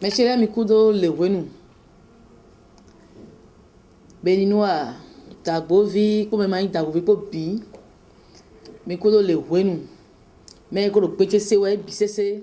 Mes chers amis, kudo le wenu. Béninois, Tagovi, comme maï Tagovi popi. Mais kudo le wenu. Mais kudo péché se ouais bisese.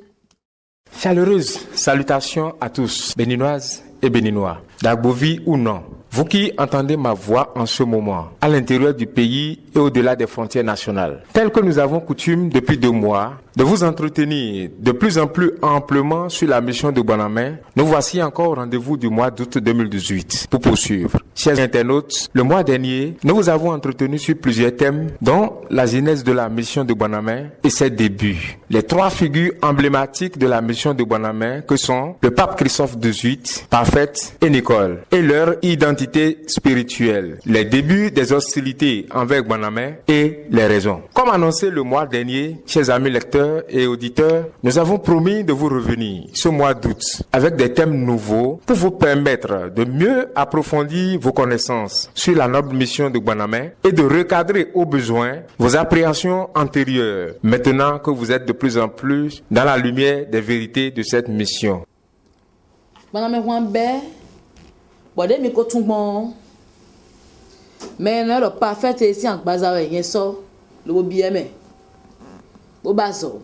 Chaleureuse salutations à tous, béninoises et béninois, d'Agbovi ou non. Vous qui entendez ma voix en ce moment, à l'intérieur du pays et au-delà des frontières nationales, tel que nous avons coutume depuis 2 mois, de vous entretenir de plus en plus amplement sur la mission de Bonamé, nous voici encore au rendez-vous du mois d'août 2018 pour poursuivre. Chers internautes, le mois dernier, nous vous avons entretenu sur plusieurs thèmes, dont la genèse de la mission de Bonamé et ses débuts. Les 3 figures emblématiques de la mission de Bonamé que sont le pape Christophe XVIII, Parfaite et Nicole, et leur identité spirituelle, les débuts des hostilités envers Bonamé et les raisons. Comme annoncé le mois dernier, chers amis lecteurs et auditeurs, nous avons promis de vous revenir ce mois d'août avec des thèmes nouveaux pour vous permettre de mieux approfondir vos connaissances sur la noble mission de Bonamé et de recadrer au besoin vos appréhensions antérieures, maintenant que vous êtes de plus en plus dans la lumière des vérités de cette mission. Bonamé Wambe, Bodé Miko Tumbon, mais le parfait est ici en Bazawe, Yeso, le Bobieme. Bobazo,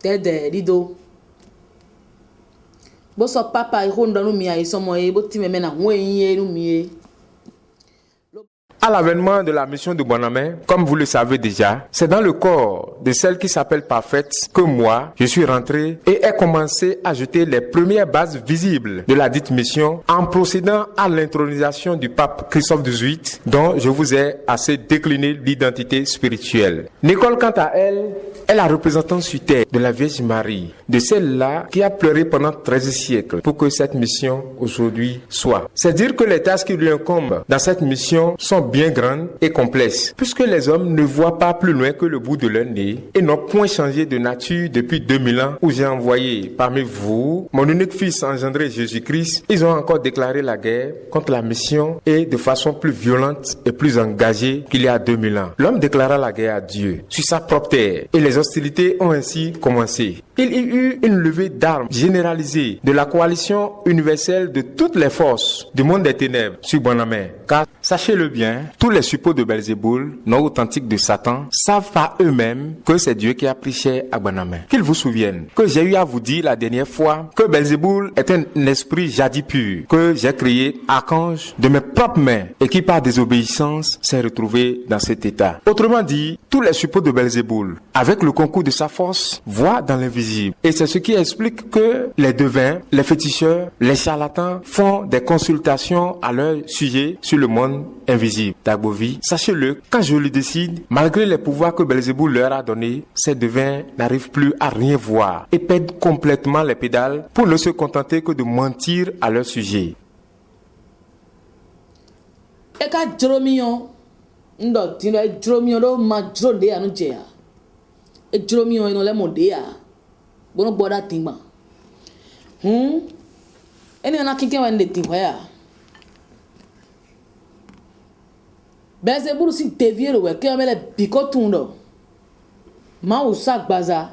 Tede, Lido. Boso papa, Honda, Lumia, et Somoe, Botimena, Weye, Lumie. À l'avènement de la mission de Bonamé, comme vous le savez déjà, c'est dans le corps de celle qui s'appelle Parfaite que moi, je suis rentré et ai commencé à jeter les premières bases visibles de la dite mission en procédant à l'intronisation du pape Christophe XVIII, dont je vous ai assez décliné l'identité spirituelle. Nicole, quant à elle, est la représentante sur terre de la Vierge Marie, de celle-là qui a pleuré pendant 13 siècles pour que cette mission aujourd'hui soit. C'est dire que les tâches qui lui incombent dans cette mission sont bien grandes et complexes, puisque les hommes ne voient pas plus loin que le bout de leur nez et n'ont point changé de nature depuis 2000 ans où j'ai envoyé parmi vous mon unique fils engendré Jésus-Christ. Ils ont encore déclaré la guerre contre la mission et de façon plus violente et plus engagée qu'il y a 2000 ans. L'homme déclara la guerre à Dieu sur sa propre terre et les hostilités ont ainsi commencé. Il y eut une levée d'armes généralisée de la coalition universelle de toutes les forces du monde des ténèbres sur Bonamé. Car, sachez-le bien, tous les suppôts de Belzéboul, non authentiques de Satan, savent par eux-mêmes que c'est Dieu qui a pris chair à Bonamé. Qu'ils vous souviennent que j'ai eu à vous dire la dernière fois que Belzéboul est un esprit jadis pur, que j'ai créé archange de mes propres mains et qui par désobéissance s'est retrouvé dans cet état. Autrement dit, tous les suppôts de Belzéboul, avec le concours de sa force, voient dans l'invisible. Et c'est ce qui explique que les devins, les féticheurs, les charlatans font des consultations à leur sujet sur le monde invisible. Dagbovi, sachez-le, quand je le décide, malgré les pouvoirs que Belzéboul leur a donnés, ces devins n'arrivent plus à rien voir et perdent complètement les pédales pour ne se contenter que de mentir à leur sujet. Eka Jromion, ndo tino Jromion do ma Jronde anu jea. E Jromion eno le mondea. Bono boda timba. Eni ana kinke wa ndeti hoya. Belzéboul si devier we ke amele bikotundo. Ma usa baza.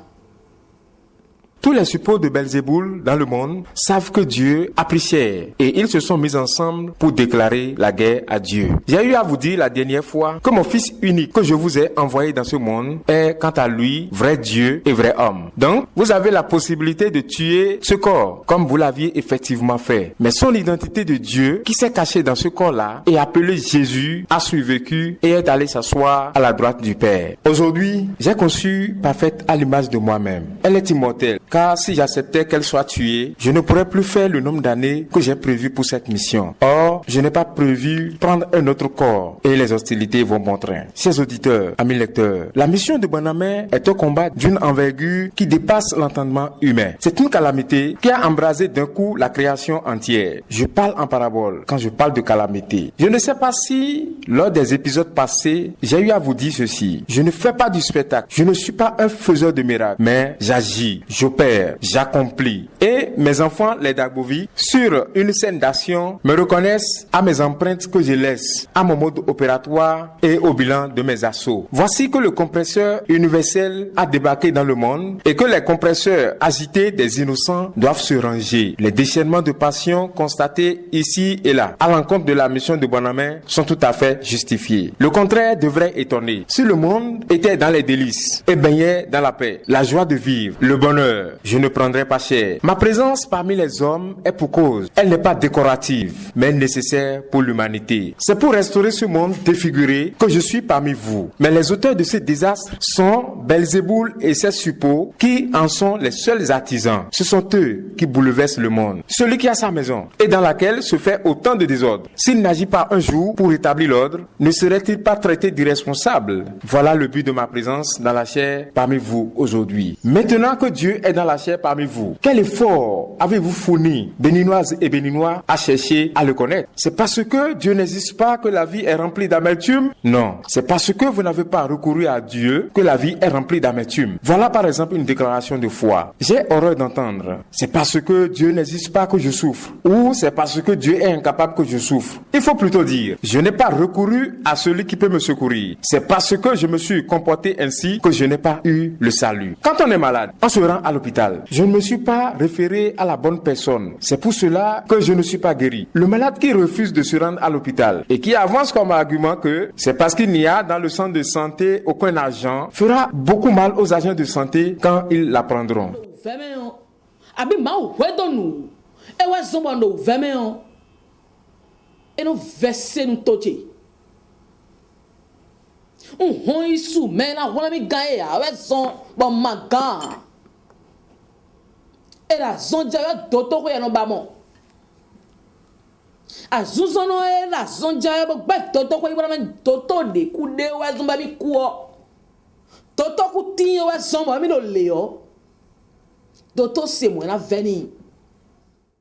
Tous les suppôts de Belzéboul dans le monde savent que Dieu a pris chair et ils se sont mis ensemble pour déclarer la guerre à Dieu. J'ai eu à vous dire la dernière fois que mon fils unique que je vous ai envoyé dans ce monde est quant à lui vrai Dieu et vrai homme. Donc, vous avez la possibilité de tuer ce corps comme vous l'aviez effectivement fait. Mais son identité de Dieu qui s'est caché dans ce corps-là et appelé Jésus a survécu et est allé s'asseoir à la droite du Père. Aujourd'hui, j'ai conçu Parfaite à l'image de moi-même. Elle est immortelle. Car si j'acceptais qu'elle soit tuée, je ne pourrais plus faire le nombre d'années que j'ai prévu pour cette mission. Or, je n'ai pas prévu prendre un autre corps et les hostilités vont bon train. Chers auditeurs, amis lecteurs, la mission de Bonamé est un combat d'une envergure qui dépasse l'entendement humain. C'est une calamité qui a embrasé d'un coup la création entière. Je parle en parabole quand je parle de calamité. Je ne sais pas si, lors des épisodes passés, j'ai eu à vous dire ceci. Je ne fais pas du spectacle. Je ne suis pas un faiseur de miracles, mais j'agis, j'opère père, j'accomplis. Et mes enfants, les Dagbovi, sur une scène d'action, me reconnaissent à mes empreintes que je laisse, à mon mode opératoire et au bilan de mes assauts. Voici que le compresseur universel a débarqué dans le monde et que les compresseurs agités des innocents doivent se ranger. Les déchaînements de passion constatés ici et là à l'encontre de la mission de Bonhomme sont tout à fait justifiés. Le contraire devrait étonner. Si le monde était dans les délices et baignait dans la paix, la joie de vivre, le bonheur, je ne prendrais pas cher. Ma présence parmi les hommes est pour cause. Elle n'est pas décorative, mais nécessaire pour l'humanité. C'est pour restaurer ce monde défiguré que je suis parmi vous. Mais les auteurs de ce désastre sont Belzéboul et ses suppôts qui en sont les seuls artisans. Ce sont eux qui bouleversent le monde. Celui qui a sa maison et dans laquelle se fait autant de désordre, s'il n'agit pas un jour pour établir l'ordre, ne serait-il pas traité d'irresponsable? Voilà le but de ma présence dans la chair parmi vous aujourd'hui. Maintenant que Dieu est dans la chair parmi vous, quel effort avez-vous fourni, béninoises et béninois, à chercher à le connaître? C'est parce que Dieu n'existe pas que la vie est remplie d'amertume? Non, c'est parce que vous n'avez pas recouru à Dieu que la vie est remplie d'amertume. Voilà par exemple une déclaration de foi. J'ai horreur d'entendre. C'est parce que Dieu n'existe pas que je souffre. Ou c'est parce que Dieu est incapable que je souffre. Il faut plutôt dire, je n'ai pas recouru à celui qui peut me secourir. C'est parce que je me suis comporté ainsi que je n'ai pas eu le salut. Quand on est malade, on se rend à l'hôpital. Je ne me suis pas référé à la bonne personne. C'est pour cela que je ne suis pas guéri. Le malade qui refuse de se rendre à l'hôpital et qui avance comme argument que c'est parce qu'il n'y a dans le centre de santé aucun agent fera beaucoup mal aux agents de santé quand ils l'apprendront. Et nous verser nous tocher. On isu mais na wona mi gaye avec son bon maga. Et la zone jayo doto ko ya no bamo. Azuzono e la zone jayo ba doto ko ibra men doto de kude wa zomba mi kuo. Doto ku tinyo wa zomba mi no leo. Doto c'est moi na veni.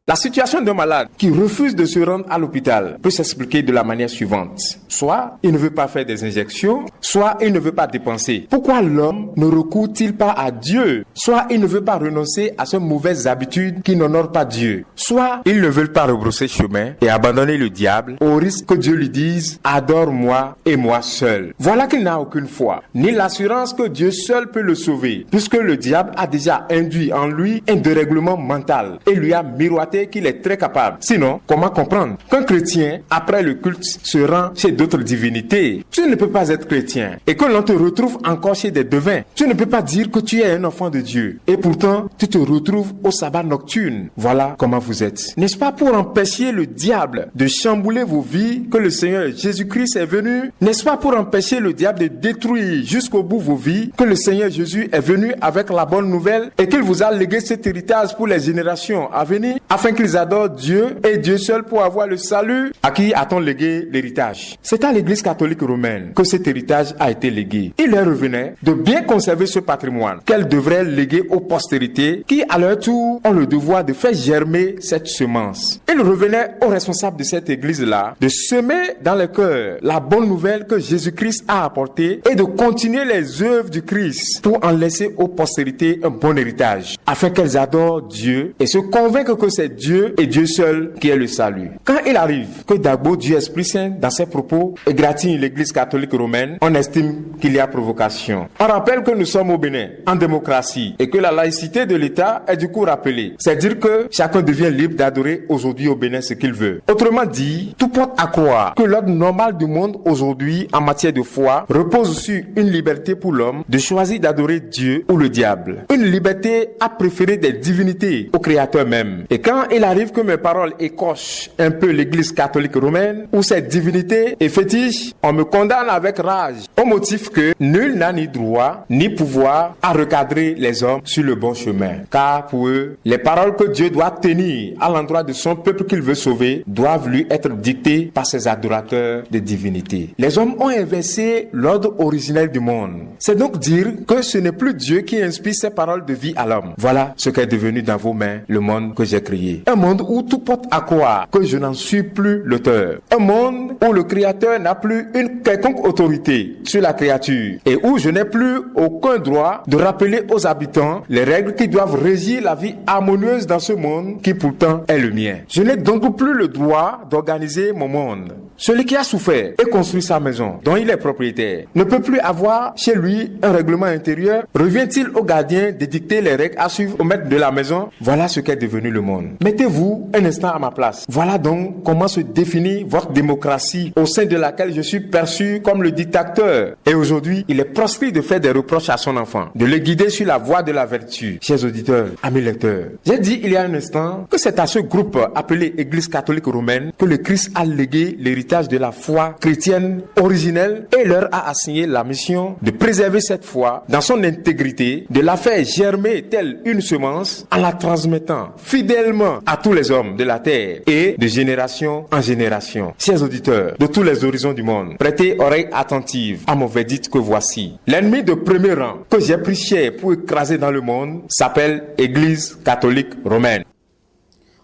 La situation d'un malade qui refuse de se rendre à l'hôpital peut s'expliquer de la manière suivante. Soit il ne veut pas faire des injections, soit il ne veut pas dépenser. Pourquoi l'homme ne recourt-il pas à Dieu? Soit il ne veut pas renoncer à ces mauvaises habitudes qui n'honorent pas Dieu. Soit il ne veut pas rebrousser chemin et abandonner le diable au risque que Dieu lui dise « Adore-moi et moi seul ». Voilà qu'il n'a aucune foi, ni l'assurance que Dieu seul peut le sauver, puisque le diable a déjà induit en lui un dérèglement mental et lui a miroité qu'il est très capable. Sinon, comment comprendre qu'un chrétien, après le culte, se rend chez d'autres divinités? Tu ne peux pas être chrétien et que l'on te retrouve encore chez des devins. Tu ne peux pas dire que tu es un enfant de Dieu et pourtant tu te retrouves au sabbat nocturne. Voilà comment vous êtes. N'est-ce pas pour empêcher le diable de chambouler vos vies que le Seigneur Jésus-Christ est venu? N'est-ce pas pour empêcher le diable de détruire jusqu'au bout vos vies que le Seigneur Jésus est venu avec la bonne nouvelle et qu'il vous a légué cet héritage pour les générations à venir afin qu'ils adorent Dieu et Dieu seul pour avoir le salut? À qui a-t-on légué l'héritage? C'est à l'Église catholique romaine que cet héritage a été légué. Il leur revenait de bien conserver ce patrimoine qu'elle devrait léguer aux postérités qui, à leur tour, ont le devoir de faire germer cette semence. Il revenait aux responsables de cette Église-là de semer dans les cœurs la bonne nouvelle que Jésus-Christ a apportée et de continuer les œuvres du Christ pour en laisser aux postérités un bon héritage, afin qu'elles adorent Dieu et se convaincre que c'est Dieu et Dieu seul qui est le salut. Quand il arrive que Dagbo, Dieu Esprit Saint, dans ses propos, égratigne l'Église catholique romaine, on estime qu'il y a provocation. On rappelle que nous sommes au Bénin, en démocratie, et que la laïcité de l'État est du coup rappelée. C'est-à-dire que chacun devient libre d'adorer aujourd'hui au Bénin ce qu'il veut. Autrement dit, tout porte à croire que l'ordre normal du monde aujourd'hui, en matière de foi, repose sur une liberté pour l'homme de choisir d'adorer Dieu ou le diable. Une liberté à préférer des divinités au Créateur même. Et quand il arrive que mes paroles écorchent un peu l'Église catholique romaine ou ses divinités et fétiches, on me condamne avec rage au motif que nul n'a ni droit ni pouvoir à recadrer les hommes sur le bon chemin. Car pour eux, les paroles que Dieu doit tenir à l'endroit de son peuple qu'il veut sauver doivent lui être dictées par ses adorateurs de divinités. Les hommes ont inversé l'ordre originel du monde. C'est donc dire que ce n'est plus Dieu qui inspire ses paroles de vie à l'homme. Voilà ce qu'est devenu dans vos mains le monde que j'ai créé. Un monde où tout porte à croire que je n'en suis plus l'auteur. Un monde où le Créateur n'a plus une quelconque autorité sur la créature et où je n'ai plus aucun droit de rappeler aux habitants les règles qui doivent régir la vie harmonieuse dans ce monde qui pourtant est le mien. Je n'ai donc plus le droit d'organiser mon monde. Celui qui a souffert et construit sa maison, dont il est propriétaire, ne peut plus avoir chez lui un règlement intérieur. Revient-il au gardien d'édicter les règles à suivre au maître de la maison? Voilà ce qu'est devenu le monde. Mettez-vous un instant à ma place. Voilà donc comment se définit votre démocratie au sein de laquelle je suis perçu comme le dictateur. Et aujourd'hui, il est proscrit de faire des reproches à son enfant, de le guider sur la voie de la vertu. Chers auditeurs, amis lecteurs, j'ai dit il y a un instant que c'est à ce groupe appelé Église catholique romaine que le Christ a légué l'héritage de la foi chrétienne originelle et leur a assigné la mission de préserver cette foi dans son intégrité, de la faire germer telle une semence en la transmettant fidèlement à tous les hommes de la terre et de génération en génération. Chers auditeurs de tous les horizons du monde, prêtez oreille attentive à mon verdict que voici. L'ennemi de premier rang que j'ai pris cher pour écraser dans le monde s'appelle Église catholique romaine.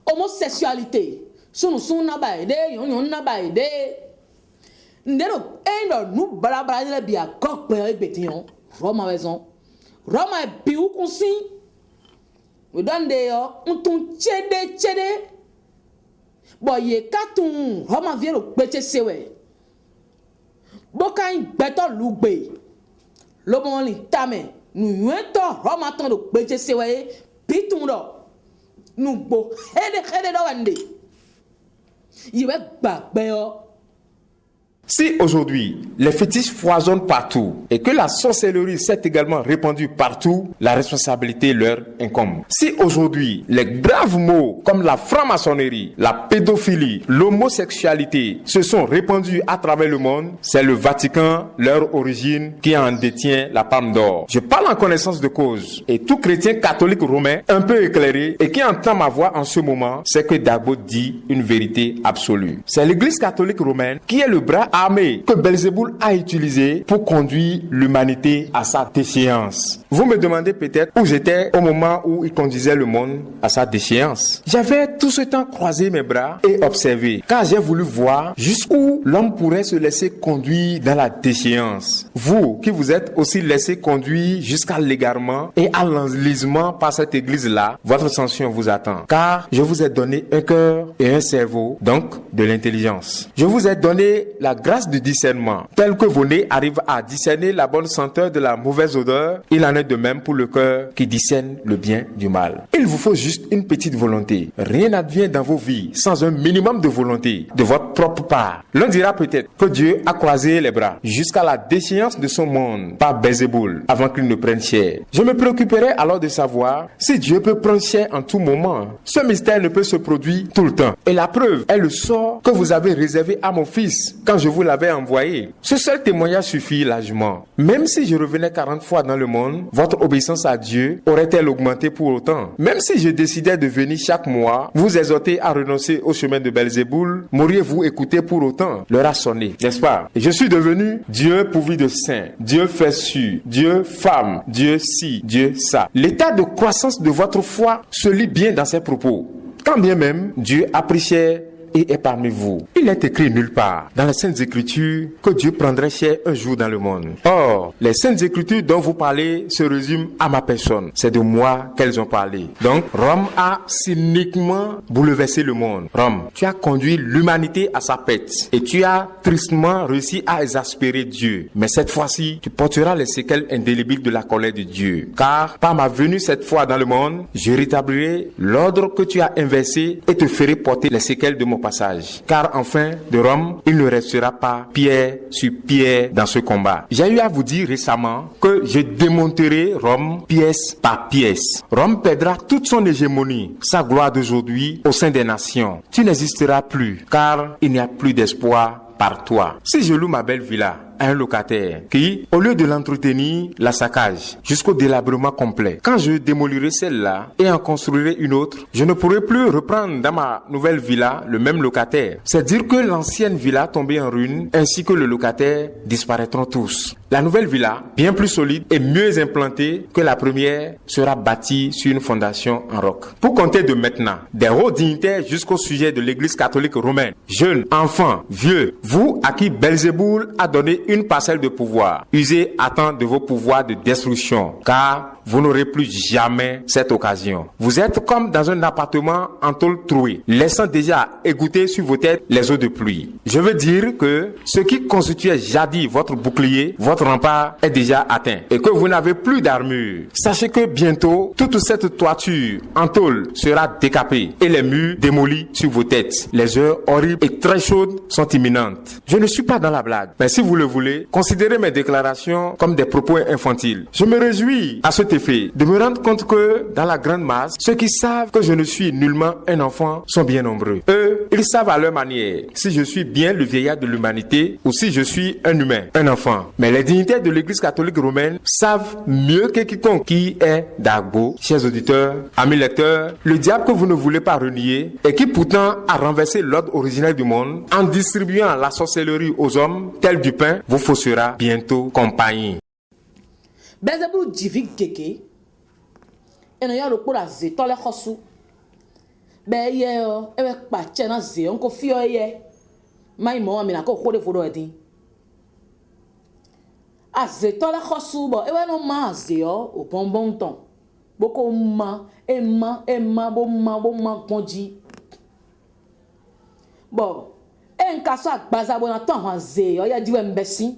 Homosexualité. Sunu suna baide, yon na baide. Ndero endo nu balabala le bia kokpe ebetion. Roma maison. Roma biu kunsi. We don de yo untun chede. Boye katun Roma viero peche sewe. Boka beto lugbe. Lobon li tame. Nu yento Roma ton do peche sewe. Pitundo. Nu bo hede do wande. Si aujourd'hui, les fétiches foisonnent partout et que la sorcellerie s'est également répandue partout, la responsabilité leur incombe. Si aujourd'hui, les graves mots comme la franc-maçonnerie, la pédophilie, l'homosexualité se sont répandus à travers le monde, c'est le Vatican, leur origine, qui en détient la palme d'or. Je parle en connaissance de cause et tout chrétien catholique romain un peu éclairé et qui entend ma voix en ce moment, c'est que Dagbo dit une vérité absolue. C'est l'Église catholique romaine qui est le bras armée que Belzéboul a utilisé pour conduire l'humanité à sa déchéance. Vous me demandez peut-être où j'étais au moment où il conduisait le monde à sa déchéance. J'avais tout ce temps croisé mes bras et observé, car j'ai voulu voir jusqu'où l'homme pourrait se laisser conduire dans la déchéance. Vous qui vous êtes aussi laissé conduire jusqu'à l'égarement et à l'enlisement par cette église-là, votre sanction vous attend. Car je vous ai donné un cœur et un cerveau, donc de l'intelligence. Je vous ai donné la grâce de discernement, tel que vos nez arrivent à discerner la bonne senteur de la mauvaise odeur, il en est de même pour le cœur qui discerne le bien du mal. Il vous faut juste une petite volonté. Rien n'advient dans vos vies sans un minimum de volonté de votre propre part. L'on dira peut-être que Dieu a croisé les bras jusqu'à la déchéance de son monde par Belzéboul avant qu'il ne prenne chair. Je me préoccuperai alors de savoir si Dieu peut prendre chair en tout moment. Ce mystère ne peut se produire tout le temps. Et la preuve est le sort que vous avez réservé à mon fils quand je vous l'avais envoyé. Ce seul témoignage suffit largement. Même si je revenais 40 fois dans le monde, votre obéissance à Dieu aurait-elle augmenté pour autant? Même si je décidais de venir chaque mois, vous exhorter à renoncer au chemin de Belzéboul, m'auriez-vous écouté pour autant? L'heure a sonné, n'est-ce pas? Et je suis devenu Dieu pourvu de saints, Dieu fait sûr, Dieu femme, Dieu ci, Dieu ça. L'état de croissance de votre foi se lit bien dans ces propos. Quand bien même Dieu a pris chair et est parmi vous. Il n'est écrit nulle part dans les Saintes Écritures que Dieu prendrait chair un jour dans le monde. Or, les Saintes Écritures dont vous parlez se résument à ma personne. C'est de moi qu'elles ont parlé. Donc, Rome a cyniquement bouleversé le monde. Rome, tu as conduit l'humanité à sa pète et tu as tristement réussi à exaspérer Dieu. Mais cette fois-ci, tu porteras les séquelles indélébiles de la colère de Dieu. Car par ma venue cette fois dans le monde, je rétablirai l'ordre que tu as inversé et te ferai porter les séquelles de mon passage. Car enfin, de Rome, il ne restera pas pierre sur pierre dans ce combat. J'ai eu à vous dire récemment que je démonterai Rome pièce par pièce. Rome perdra toute son hégémonie, sa gloire d'aujourd'hui au sein des nations. Tu n'existeras plus, car il n'y a plus d'espoir par toi. Si je loue ma belle villa, à un locataire qui, au lieu de l'entretenir, la saccage jusqu'au délabrement complet. Quand je démolirai celle-là et en construirai une autre, je ne pourrai plus reprendre dans ma nouvelle villa le même locataire. C'est dire que l'ancienne villa tombée en ruine ainsi que le locataire disparaîtront tous. La nouvelle villa, bien plus solide et mieux implantée que la première, sera bâtie sur une fondation en roc. Pour compter de maintenant, des hauts dignitaires jusqu'au sujet de l'église catholique romaine, jeunes, enfants, vieux, vous à qui Belzéboul a donné une parcelle de pouvoir, usez à temps de vos pouvoirs de destruction, car vous n'aurez plus jamais cette occasion. Vous êtes comme dans un appartement en tôle trouée, laissant déjà égoutter sur vos têtes les eaux de pluie. Je veux dire que ce qui constituait jadis votre bouclier, votre rempart est déjà atteint et que vous n'avez plus d'armure. Sachez que bientôt, toute cette toiture en tôle sera décapée et les murs démolis sur vos têtes. Les heures horribles et très chaudes sont imminentes. Je ne suis pas dans la blague, mais si vous le voulez, considérez mes déclarations comme des propos infantiles. Je me réjouis à cet effet de me rendre compte que dans la grande masse, ceux qui savent que je ne suis nullement un enfant sont bien nombreux. Eux, ils savent à leur manière si je suis bien le vieillard de l'humanité ou si je suis un humain, un enfant. Mais les dignitaires de l'église catholique romaine savent mieux que quiconque qui est Dagbo. Chers auditeurs, amis lecteurs, le diable que vous ne voulez pas renier et qui pourtant a renversé l'ordre originel du monde en distribuant la sorcellerie aux hommes tel du pain, vous faussera bientôt compagnie. Belzéboul jivi gege eno ya ro pora ze tole khosu be ye o e be pa che na ze onko fi o ye mai mo mi na ko khode fodo edin a ze tole khosu bo e we no ma ze o bonbon ton boko ma bo ma ponji bo en ka so agbaza bo na ton han ze o ya diwe mbesi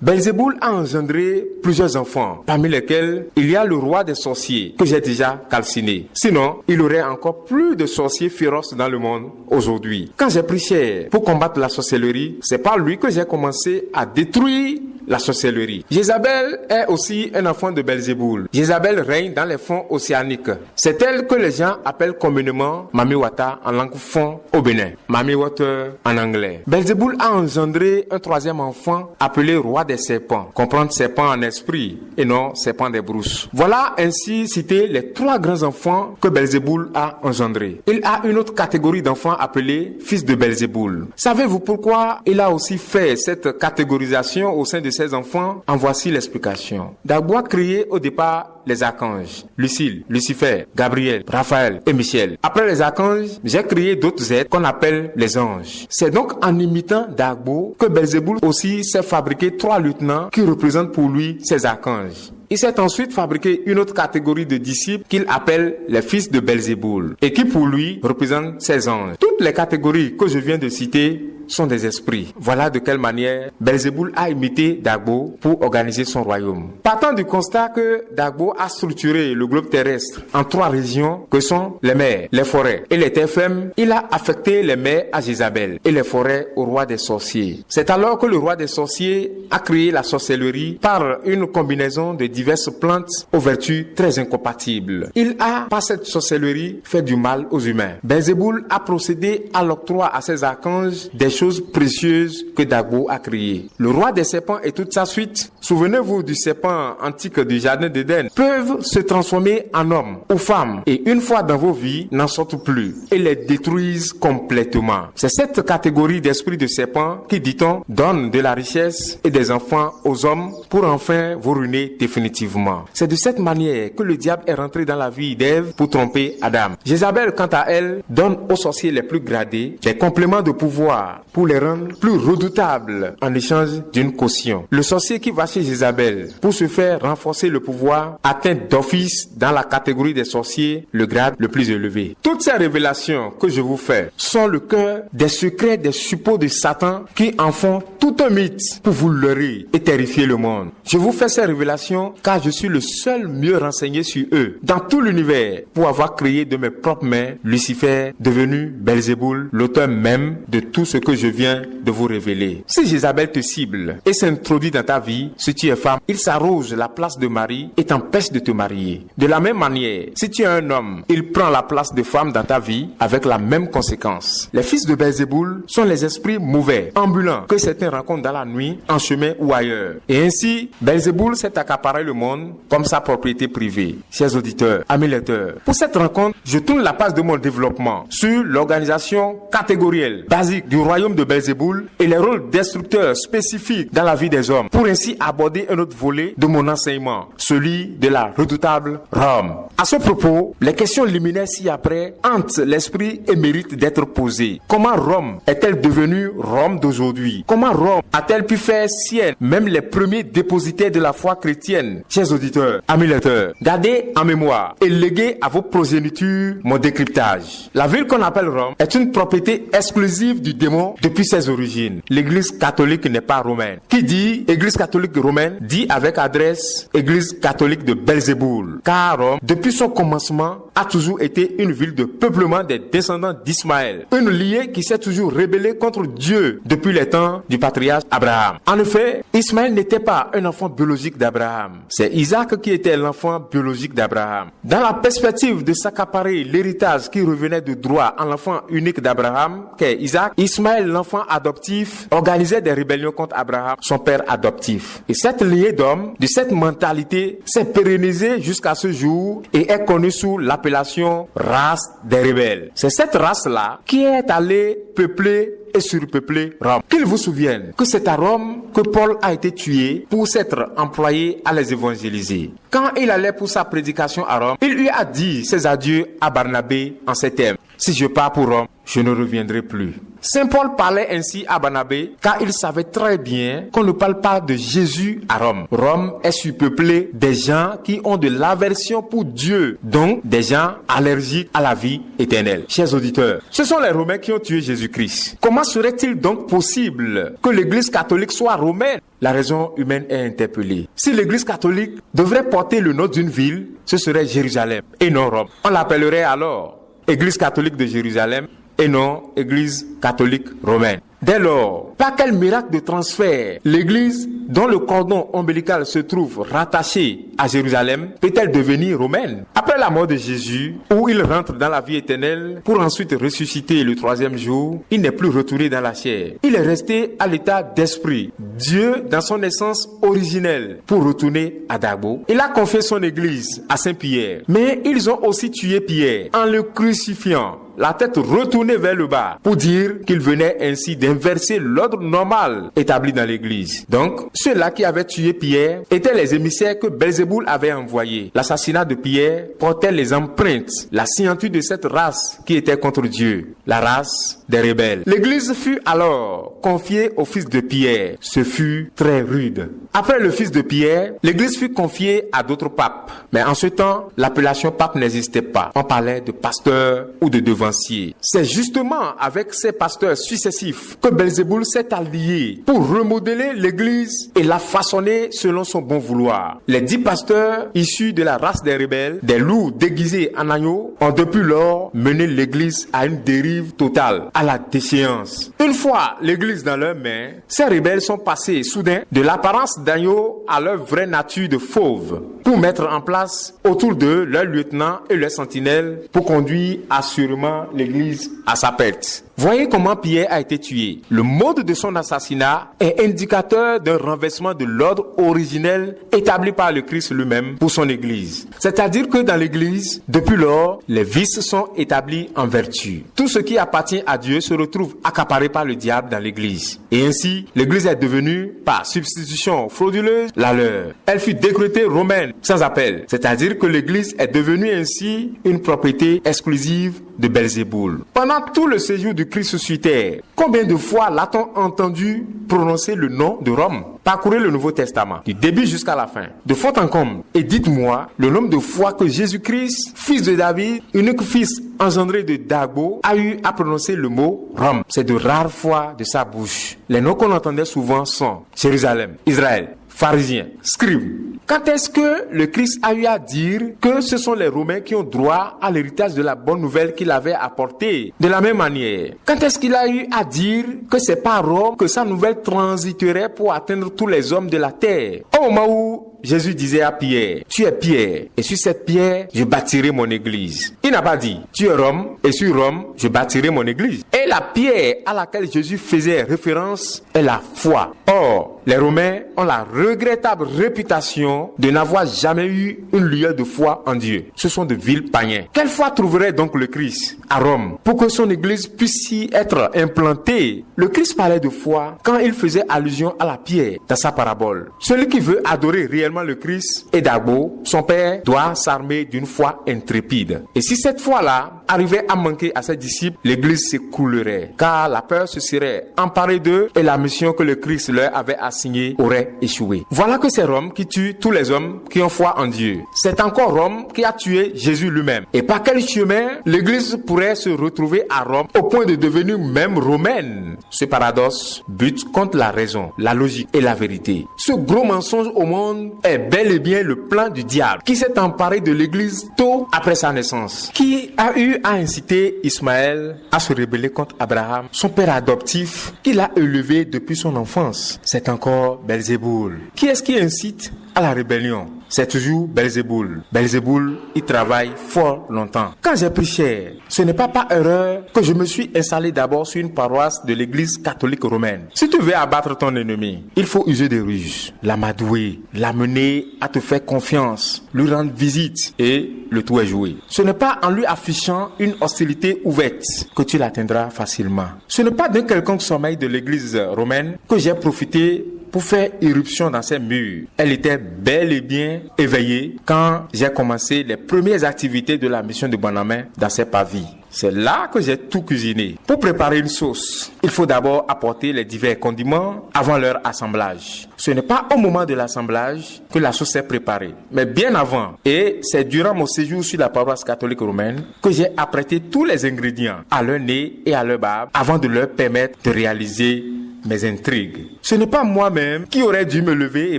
Belzéboul a engendré plusieurs enfants, parmi lesquels il y a le roi des sorciers, que j'ai déjà calciné. Sinon, il y aurait encore plus de sorciers féroces dans le monde aujourd'hui. Quand j'ai pris cher pour combattre la sorcellerie, c'est par lui que j'ai commencé à détruire la sorcellerie. Jézabel est aussi un enfant de Belzéboul. Jézabel règne dans les fonds océaniques. C'est elle que les gens appellent communément Mami Wata en langue fond au Bénin, Mami Water en anglais. Belzéboul a engendré un troisième enfant appelé roi des serpents. Comprendre serpent en esprit et non serpent des brousses. Voilà ainsi cité les trois grands enfants que Belzéboul a engendrés. Il a une autre catégorie d'enfants appelés fils de Belzéboul. Savez-vous pourquoi il a aussi fait cette catégorisation au sein de ses enfants? En voici l'explication. Dagbo a créé au départ les archanges, Lucile, Lucifer, Gabriel, Raphaël et Michel. Après les archanges, j'ai créé d'autres êtres qu'on appelle les anges. C'est donc en imitant Dagbo que Belzéboul aussi s'est fabriqué 3 lieutenants qui représentent pour lui ses archanges. Il s'est ensuite fabriqué une autre catégorie de disciples qu'il appelle les fils de Belzéboul et qui pour lui représentent ses anges. Toutes les catégories que je viens de citer sont des esprits. Voilà de quelle manière Belzéboul a imité Dagbo pour organiser son royaume. Partant du constat que Dagbo a structuré le globe terrestre en 3 régions que sont les mers, les forêts et les terres fermes, il a affecté les mers à Jézabel et les forêts au roi des sorciers. C'est alors que le roi des sorciers a créé la sorcellerie par une combinaison de diverses plantes aux vertus très incompatibles. Il a, par cette sorcellerie, fait du mal aux humains. Belzéboul a procédé à l'octroi à ses archanges des choses précieuses que Dagbo a créées. Le roi des serpents et toute sa suite, souvenez-vous du serpent antique du jardin d'Éden, peuvent se transformer en hommes ou femmes et une fois dans vos vies, n'en sortent plus et les détruisent complètement. C'est cette catégorie d'esprits de serpents qui, dit-on, donne de la richesse et des enfants aux hommes pour enfin vous ruiner définitivement. C'est de cette manière que le diable est rentré dans la vie d'Ève pour tromper Adam. Jézabel, quant à elle, donne aux sorciers les plus gradés des compléments de pouvoir pour les rendre plus redoutables en échange d'une caution. Le sorcier qui va chez Jézabel pour se faire renforcer le pouvoir atteint d'office dans la catégorie des sorciers le grade le plus élevé. Toutes ces révélations que je vous fais sont le cœur des secrets des suppôts de Satan qui en font tout un mythe pour vous leurrer et terrifier le monde. Je vous fais ces révélations car je suis le seul mieux renseigné sur eux dans tout l'univers pour avoir créé de mes propres mains Lucifer devenu Belzéboul, l'auteur même de tout ce que je viens de vous révéler. Si Jézabel te cible et s'introduit dans ta vie, si tu es femme, il s'arroge la place de mari et t'empêche de te marier. De la même manière, si tu es un homme, il prend la place de femme dans ta vie avec la même conséquence. Les fils de Belzéboul sont les esprits mauvais, ambulants, que certains rencontrent dans la nuit, en chemin ou ailleurs. Et ainsi, Belzéboul s'est accaparé le monde comme sa propriété privée. Chers auditeurs, amis lecteurs, pour cette rencontre, je tourne la page de mon développement sur l'organisation catégorielle, basique du royaume de Belzéboul et les rôles destructeurs spécifiques dans la vie des hommes, pour ainsi aborder un autre volet de mon enseignement, celui de la redoutable Rome. À ce propos, les questions liminaires ci-après hantent l'esprit et méritent d'être posées. Comment Rome est-elle devenue Rome d'aujourd'hui? Comment Rome a-t-elle pu faire sienne même les premiers dépositaires de la foi chrétienne? Chers auditeurs, amis lecteurs, gardez en mémoire et léguez à vos progénitures mon décryptage. La ville qu'on appelle Rome est une propriété exclusive du démon depuis ses origines. L'église catholique n'est pas romaine. Qui dit église catholique romaine dit avec adresse église catholique de Belzéboul. Car Rome, depuis son commencement, a toujours été une ville de peuplement des descendants d'Ismaël. Une lignée qui s'est toujours rébellée contre Dieu depuis les temps du patriarche Abraham. En effet, Ismaël n'était pas un enfant biologique d'Abraham. C'est Isaac qui était l'enfant biologique d'Abraham. Dans la perspective de s'accaparer l'héritage qui revenait de droit en l'enfant unique d'Abraham, qu'est Isaac, Ismaël, l'enfant adoptif, organisait des rébellions contre Abraham, son père adoptif. Et cette lignée d'hommes, de cette mentalité, s'est pérennisée jusqu'à ce jour et est connue sous l'appellation race des rebelles. C'est cette race-là qui est allée peupler et surpeupler Rome. Qu'il vous souvienne que c'est à Rome que Paul a été tué pour s'être employé à les évangéliser. Quand il allait pour sa prédication à Rome, il lui a dit ses adieux à Barnabé en ces termes: si je pars pour Rome, je ne reviendrai plus. Saint Paul parlait ainsi à Barnabé car il savait très bien qu'on ne parle pas de Jésus à Rome. Rome est surpeuplée des gens qui ont de l'aversion pour Dieu, donc des gens allergiques à la vie éternelle. Chers auditeurs, ce sont les Romains qui ont tué Jésus-Christ. Comment serait-il donc possible que l'Église catholique soit romaine? La raison humaine est interpellée. Si l'Église catholique devrait porter le nom d'une ville, ce serait Jérusalem et non Rome. On l'appellerait alors Église catholique de Jérusalem et non Église catholique romaine. Dès lors, par quel miracle de transfert l'Église dont le cordon ombilical se trouve rattaché à Jérusalem peut-elle devenir romaine? Après la mort de Jésus, où il rentre dans la vie éternelle pour ensuite ressusciter le troisième jour, il n'est plus retourné dans la chair. Il est resté à l'état d'esprit, Dieu dans son essence originelle, pour retourner à Dagbo. Il a confié son Église à Saint-Pierre, mais ils ont aussi tué Pierre en le crucifiant, la tête retournée vers le bas, pour dire qu'il venait ainsi d'inverser l'ordre normal établi dans l'église. Donc, ceux-là qui avaient tué Pierre étaient les émissaires que Belzéboul avait envoyés. L'assassinat de Pierre portait les empreintes, la signature de cette race qui était contre Dieu, la race des rebelles. L'église fut alors confiée au fils de Pierre. Ce fut très rude. Après le fils de Pierre, l'église fut confiée à d'autres papes. Mais en ce temps, l'appellation pape n'existait pas. On parlait de pasteur ou de devancier. C'est justement avec ces pasteurs successifs que Belzéboul s'est allié pour remodeler l'église et la façonner selon son bon vouloir. Les 10 pasteurs issus de la race des rebelles, des loups déguisés en agneaux, ont depuis lors mené l'église à une dérive totale, à la déchéance. Une fois l'église dans leurs mains, ces rebelles sont passés soudain de l'apparence d'agneau à leur vraie nature de fauve, pour mettre en place autour d'eux leurs lieutenants et leurs sentinelles pour conduire assurément l'église à sa perte. Voyez comment Pierre a été tué. Le mode de son assassinat est indicateur d'un renversement de l'ordre originel établi par le Christ lui-même pour son église. C'est-à-dire que dans l'église, depuis lors, les vices sont établis en vertu. Tout ce qui appartient à Dieu se retrouve accaparé par le diable dans l'église. Et ainsi, l'église est devenue, par substitution frauduleuse, la leur. Elle fut décrétée romaine, sans appel. C'est-à-dire que l'église est devenue ainsi une propriété exclusive de Belzéboul. Pendant tout le séjour du Christ sur terre, combien de fois l'a-t-on entendu prononcer le nom de Rome? Parcourez le Nouveau Testament, du début jusqu'à la fin, de fond en comble, et dites-moi le nombre de fois que Jésus-Christ, fils de David, unique fils engendré de Dagbo, a eu à prononcer le mot Rome. C'est de rares fois de sa bouche. Les noms qu'on entendait souvent sont Jérusalem, Israël, pharisiens, scribes. Quand est-ce que le Christ a eu à dire que ce sont les Romains qui ont droit à l'héritage de la bonne nouvelle qu'il avait apportée? De la même manière, quand est-ce qu'il a eu à dire que c'est par Rome que sa nouvelle transiterait pour atteindre tous les hommes de la terre? Au moment où Jésus disait à Pierre, tu es Pierre, et sur cette pierre, je bâtirai mon église. Il n'a pas dit, tu es Rome, et sur Rome, je bâtirai mon église. Et la pierre à laquelle Jésus faisait référence est la foi. Or, les Romains ont la regrettable réputation de n'avoir jamais eu une lueur de foi en Dieu. Ce sont de vils païens. Quelle foi trouverait donc le Christ à Rome pour que son église puisse y être implantée? Le Christ parlait de foi quand il faisait allusion à la pierre dans sa parabole. Celui qui veut adorer réellement le Christ et Dagbo, son père, doit s'armer d'une foi intrépide. Et si cette foi-là arrivait à manquer à ses disciples, l'église s'écroulerait, car la peur se serait emparée d'eux et la mission que le Christ leur avait assignée aurait échoué. Voilà que c'est Rome qui tue tous les hommes qui ont foi en Dieu. C'est encore Rome qui a tué Jésus lui-même. Et par quel chemin l'église pourrait se retrouver à Rome au point de devenir même romaine? Ce paradoxe bute contre la raison, la logique et la vérité. Ce gros mensonge au monde est bel et bien le plan du diable qui s'est emparé de l'église tôt après sa naissance, qui a eu à inciter Ismaël à se rebeller contre Abraham, son père adoptif qu'il a élevé depuis son enfance. C'est encore Belzéboul. Qui est-ce qui incite à la rébellion? C'est toujours Belzéboul. Belzéboul, il travaille fort longtemps. Quand j'ai pris cher, ce n'est pas par erreur que je me suis installé d'abord sur une paroisse de l'église catholique romaine. Si tu veux abattre ton ennemi, il faut user des ruses, l'amadouer, l'amener à te faire confiance, lui rendre visite et le tout est joué. Ce n'est pas en lui affichant une hostilité ouverte que tu l'atteindras facilement. Ce n'est pas d'un quelconque sommeil de l'église romaine que j'ai profité pour faire irruption dans ses murs. Elle était bel et bien éveillée quand j'ai commencé les premières activités de la mission de Bonhomme dans ses pavis. C'est là que j'ai tout cuisiné. Pour préparer une sauce, il faut d'abord apporter les divers condiments avant leur assemblage. Ce n'est pas au moment de l'assemblage que la sauce est préparée, mais bien avant. Et c'est durant mon séjour sur la paroisse catholique romaine que j'ai apprêté tous les ingrédients à leur nez et à leur barbe avant de leur permettre de réaliser mes intrigues. Ce n'est pas moi-même qui aurais dû me lever et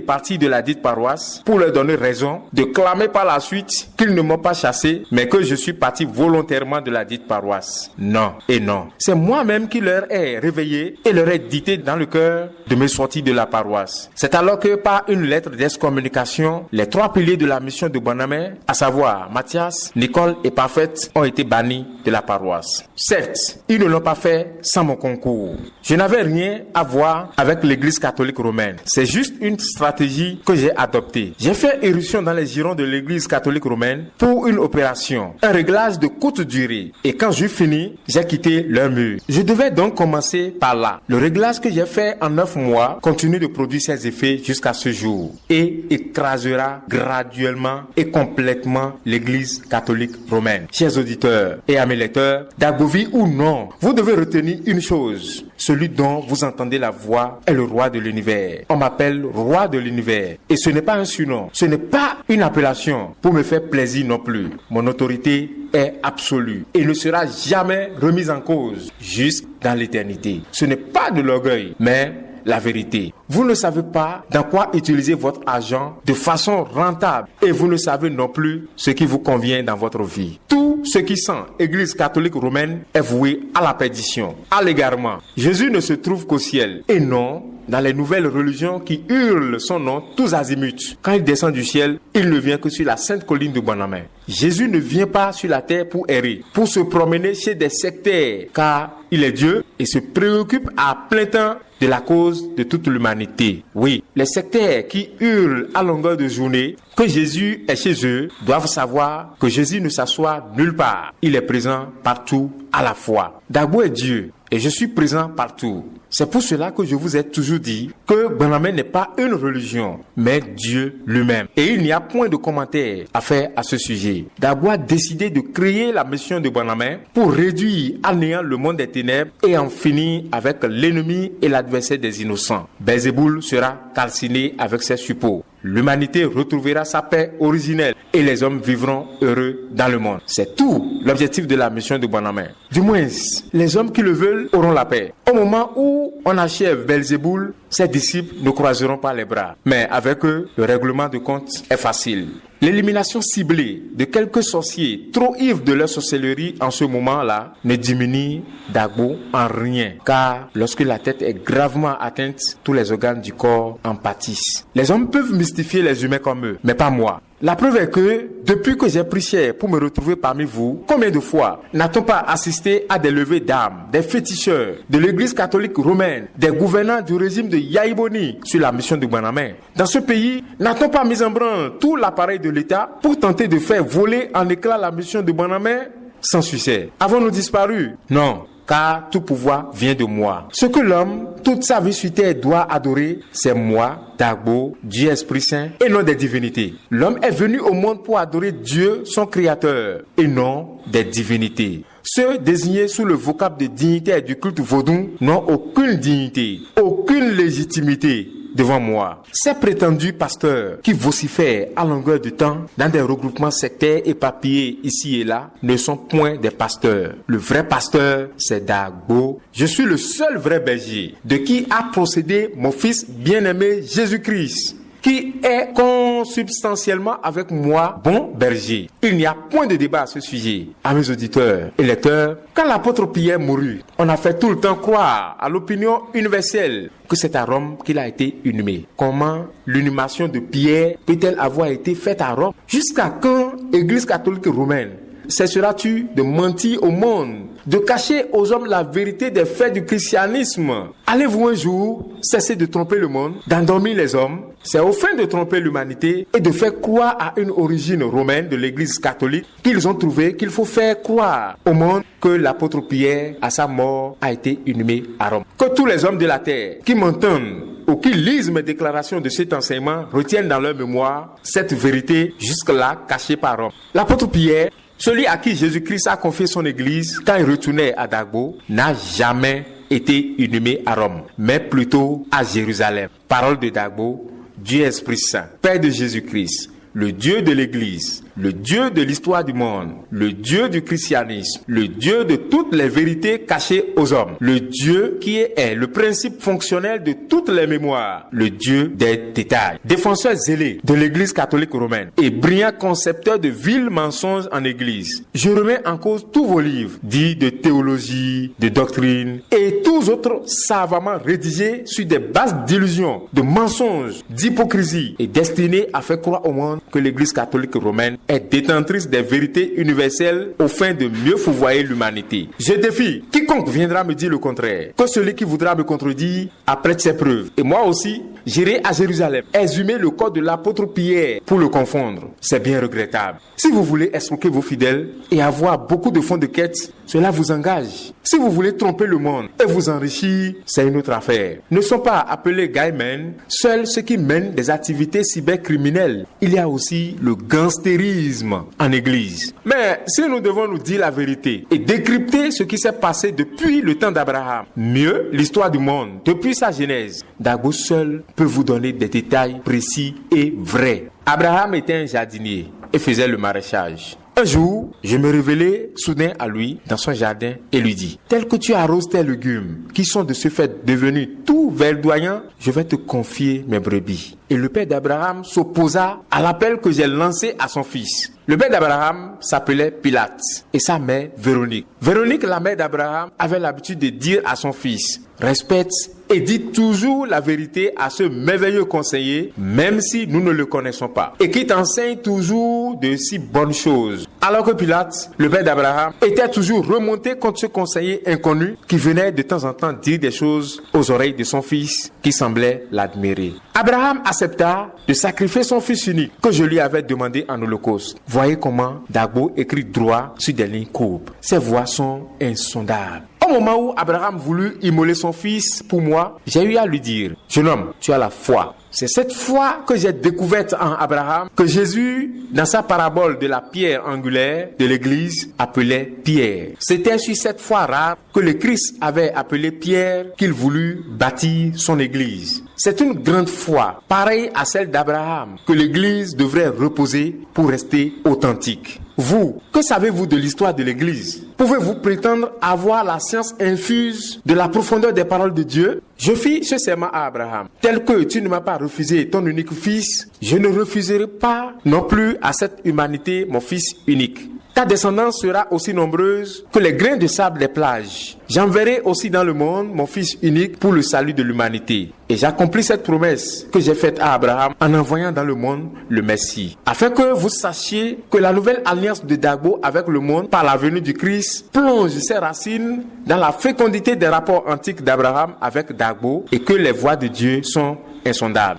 partir de la dite paroisse pour leur donner raison de clamer par la suite qu'ils ne m'ont pas chassé, mais que je suis parti volontairement de la dite paroisse. Non et non. C'est moi-même qui leur ai réveillé et leur ai dicté dans le cœur de me sortir de la paroisse. C'est alors que par une lettre d'excommunication, les 3 piliers de la mission de Bonhomme, à savoir Mathias, Nicole et Parfaite, ont été bannis de la paroisse. Certes, ils ne l'ont pas fait sans mon concours. Je n'avais rien à voir avec l'église catholique romaine. C'est juste une stratégie que j'ai adoptée. J'ai fait éruption dans les girons de l'église catholique romaine pour une opération, un réglage de courte durée. Et quand j'ai fini, j'ai quitté leur mur. Je devais donc commencer par là. Le réglage que j'ai fait en 9 mois continue de produire ses effets jusqu'à ce jour et écrasera graduellement et complètement l'église catholique romaine. Chers auditeurs et amis lecteurs, d'Agovi ou non, vous devez retenir une chose. Celui dont vous entendez la voix est le roi de l'univers. On m'appelle roi de l'univers. Et ce n'est pas un surnom. Ce n'est pas une appellation pour me faire plaisir non plus. Mon autorité est absolue et ne sera jamais remise en cause jusque dans l'éternité. Ce n'est pas de l'orgueil, mais la vérité. Vous ne savez pas dans quoi utiliser votre argent de façon rentable et vous ne savez non plus ce qui vous convient dans votre vie. Tout ce qui sent Église catholique romaine est voué à la perdition, à l'égarement. Jésus ne se trouve qu'au ciel et non dans les nouvelles religions qui hurlent son nom tous azimuts. Quand il descend du ciel, il ne vient que sur la sainte colline de Bonhomme. Jésus ne vient pas sur la terre pour errer, pour se promener chez des sectaires, car il est Dieu et se préoccupe à plein temps de la cause de toute l'humanité. Oui, les sectaires qui hurlent à longueur de journée que Jésus est chez eux doivent savoir que Jésus ne s'assoit nulle part. Il est présent partout à la fois. Dagbo est Dieu et je suis présent partout. C'est pour cela que je vous ai toujours dit que Bonhomme n'est pas une religion, mais Dieu lui-même. Et il n'y a point de commentaire à faire à ce sujet. Dagbo a décidé de créer la mission de Bonhomme pour réduire à néant le monde des ténèbres et en finir avec l'ennemi et l'adversaire des innocents. Belzéboul sera calciné avec ses suppôts. L'humanité retrouvera sa paix originelle et les hommes vivront heureux dans le monde. C'est tout l'objectif de la mission de Bonhomme. Du moins, les hommes qui le veulent auront la paix. Au moment où on achève Belzéboul, ses disciples ne croiseront pas les bras. Mais avec eux, le règlement de compte est facile. L'élimination ciblée de quelques sorciers trop ivres de leur sorcellerie en ce moment-là ne diminue Dagbo en rien, car lorsque la tête est gravement atteinte, tous les organes du corps en pâtissent. Les hommes peuvent mystifier les humains comme eux, mais pas moi. La preuve est que, depuis que j'ai pris cher pour me retrouver parmi vous, combien de fois n'a-t-on pas assisté à des levées d'armes, des féticheurs de l'église catholique romaine, des gouvernants du régime de Yaïboni sur la mission de Bonamé? Dans ce pays, n'a-t-on pas mis en branle tout l'appareil de l'État pour tenter de faire voler en éclats la mission de Bonamé? Sans succès. Avons-nous disparu? Non. Car tout pouvoir vient de moi. Ce que l'homme, toute sa vie sur terre, doit adorer, c'est moi, Dagbo, Dieu Esprit Saint, et non des divinités. L'homme est venu au monde pour adorer Dieu, son créateur, et non des divinités. Ceux désignés sous le vocable de dignitaires du culte vaudou n'ont aucune dignité, aucune légitimité devant moi. Ces prétendus pasteurs qui vocifèrent à longueur de temps dans des regroupements sectaires éparpillés ici et là ne sont point des pasteurs. Le vrai pasteur, c'est Dagbo. Je suis le seul vrai berger de qui a procédé mon fils bien-aimé Jésus-Christ, qui est consubstantiellement avec moi bon berger. Il n'y a point de débat à ce sujet. À mes auditeurs et lecteurs, quand l'apôtre Pierre mourut, on a fait tout le temps croire à l'opinion universelle que c'est à Rome qu'il a été inhumé. Comment l'inhumation de Pierre peut-elle avoir été faite à Rome? Jusqu'à quand Église catholique romaine cesseras-tu de mentir au monde, de cacher aux hommes la vérité des faits du christianisme? Allez-vous un jour cesser de tromper le monde, d'endormir les hommes? C'est au fin de tromper l'humanité et de faire croire à une origine romaine de l'église catholique qu'ils ont trouvé qu'il faut faire croire au monde que l'apôtre Pierre, à sa mort, a été inhumé à Rome. Que tous les hommes de la terre qui m'entendent ou qui lisent mes déclarations de cet enseignement retiennent dans leur mémoire cette vérité jusque-là cachée par Rome. L'apôtre Pierre, celui à qui Jésus-Christ a confié son église quand il retournait à Dagbo, n'a jamais été inhumé à Rome, mais plutôt à Jérusalem. Parole de Dagbo, Dieu Esprit Saint, Père de Jésus-Christ, le Dieu de l'église, le Dieu de l'histoire du monde, le Dieu du christianisme, le Dieu de toutes les vérités cachées aux hommes, le Dieu qui est le principe fonctionnel de toutes les mémoires, le Dieu des détails. Défenseur zélé de l'église catholique romaine et brillant concepteur de vils mensonges en église, je remets en cause tous vos livres dits de théologie, de doctrine et tous autres savamment rédigés sur des bases d'illusions, de mensonges, d'hypocrisie et destinés à faire croire au monde que l'église catholique romaine est détentrice des vérités universelles au fin de mieux fourvoyer l'humanité. Je défie quiconque viendra me dire le contraire, que celui qui voudra me contredire apprête ses preuves. Et moi aussi, j'irai à Jérusalem, exhumer le corps de l'apôtre Pierre pour le confondre. C'est bien regrettable. Si vous voulez escroquer vos fidèles et avoir beaucoup de fonds de quête, cela vous engage. Si vous voulez tromper le monde et vous enrichir, c'est une autre affaire. Ne sont pas appelés guymen seuls ceux qui mènent des activités cybercriminelles. Il y a aussi le gangstérisme en église. Mais si nous devons nous dire la vérité et décrypter ce qui s'est passé depuis le temps d'Abraham, mieux l'histoire du monde, depuis sa genèse, Dagbo seul peut vous donner des détails précis et vrais. Abraham était un jardinier et faisait le maraîchage. Un jour, je me révélai soudain à lui dans son jardin et lui dis: tel que tu arroses tes légumes, qui sont de ce fait devenus tout verdoyants, je vais te confier mes brebis. Et le père d'Abraham s'opposa à l'appel que j'ai lancé à son fils. Le père d'Abraham s'appelait Pilate et sa mère Véronique. Véronique, la mère d'Abraham, avait l'habitude de dire à son fils: respecte et dit toujours la vérité à ce merveilleux conseiller, même si nous ne le connaissons pas, et qui t'enseigne toujours de si bonnes choses. Alors que Pilate, le père d'Abraham, était toujours remonté contre ce conseiller inconnu qui venait de temps en temps dire des choses aux oreilles de son fils qui semblait l'admirer. Abraham accepta de sacrifier son fils unique que je lui avais demandé en holocauste. Voyez comment Dagbo écrit droit sur des lignes courbes. Ses voix sont insondables. Au moment où Abraham voulut immoler son fils pour moi, j'ai eu à lui dire: jeune homme, tu as la foi. C'est cette foi que j'ai découverte en Abraham que Jésus, dans sa parabole de la pierre angulaire de l'église, appelait Pierre. C'était sur cette foi rare que le Christ avait appelé Pierre qu'il voulut bâtir son église. C'est une grande foi, pareille à celle d'Abraham, que l'église devrait reposer pour rester authentique. Vous, que savez-vous de l'histoire de l'Église? Pouvez-vous prétendre avoir la science infuse de la profondeur des paroles de Dieu? Je fis ce serment à Abraham. Tel que tu ne m'as pas refusé ton unique fils, je ne refuserai pas non plus à cette humanité mon fils unique. Ta descendance sera aussi nombreuse que les grains de sable des plages. J'enverrai aussi dans le monde mon fils unique pour le salut de l'humanité. Et j'accomplis cette promesse que j'ai faite à Abraham en envoyant dans le monde le Messie. Afin que vous sachiez que la nouvelle alliance de Dagbo avec le monde par la venue du Christ plonge ses racines dans la fécondité des rapports antiques d'Abraham avec Dagbo et que les voies de Dieu sont insondables.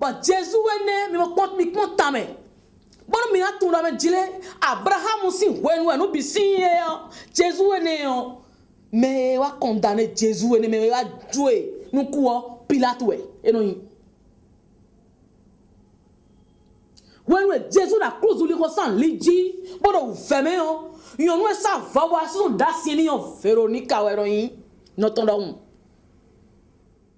Bon, Jésus est né, mais mon compte tamé. Bon, mais à tout le monde dit Abraham aussi, ouais, nous bissi, Jésus est né, mais va condamner Jésus est né, mais va jouer, nous quoi, Pilate ouais, et non. Ouais, Jésus la cause où il ressent l'idée, bon, fermé, yon nous ça va voir son d'assini, Véronique, ouais, n'entendons.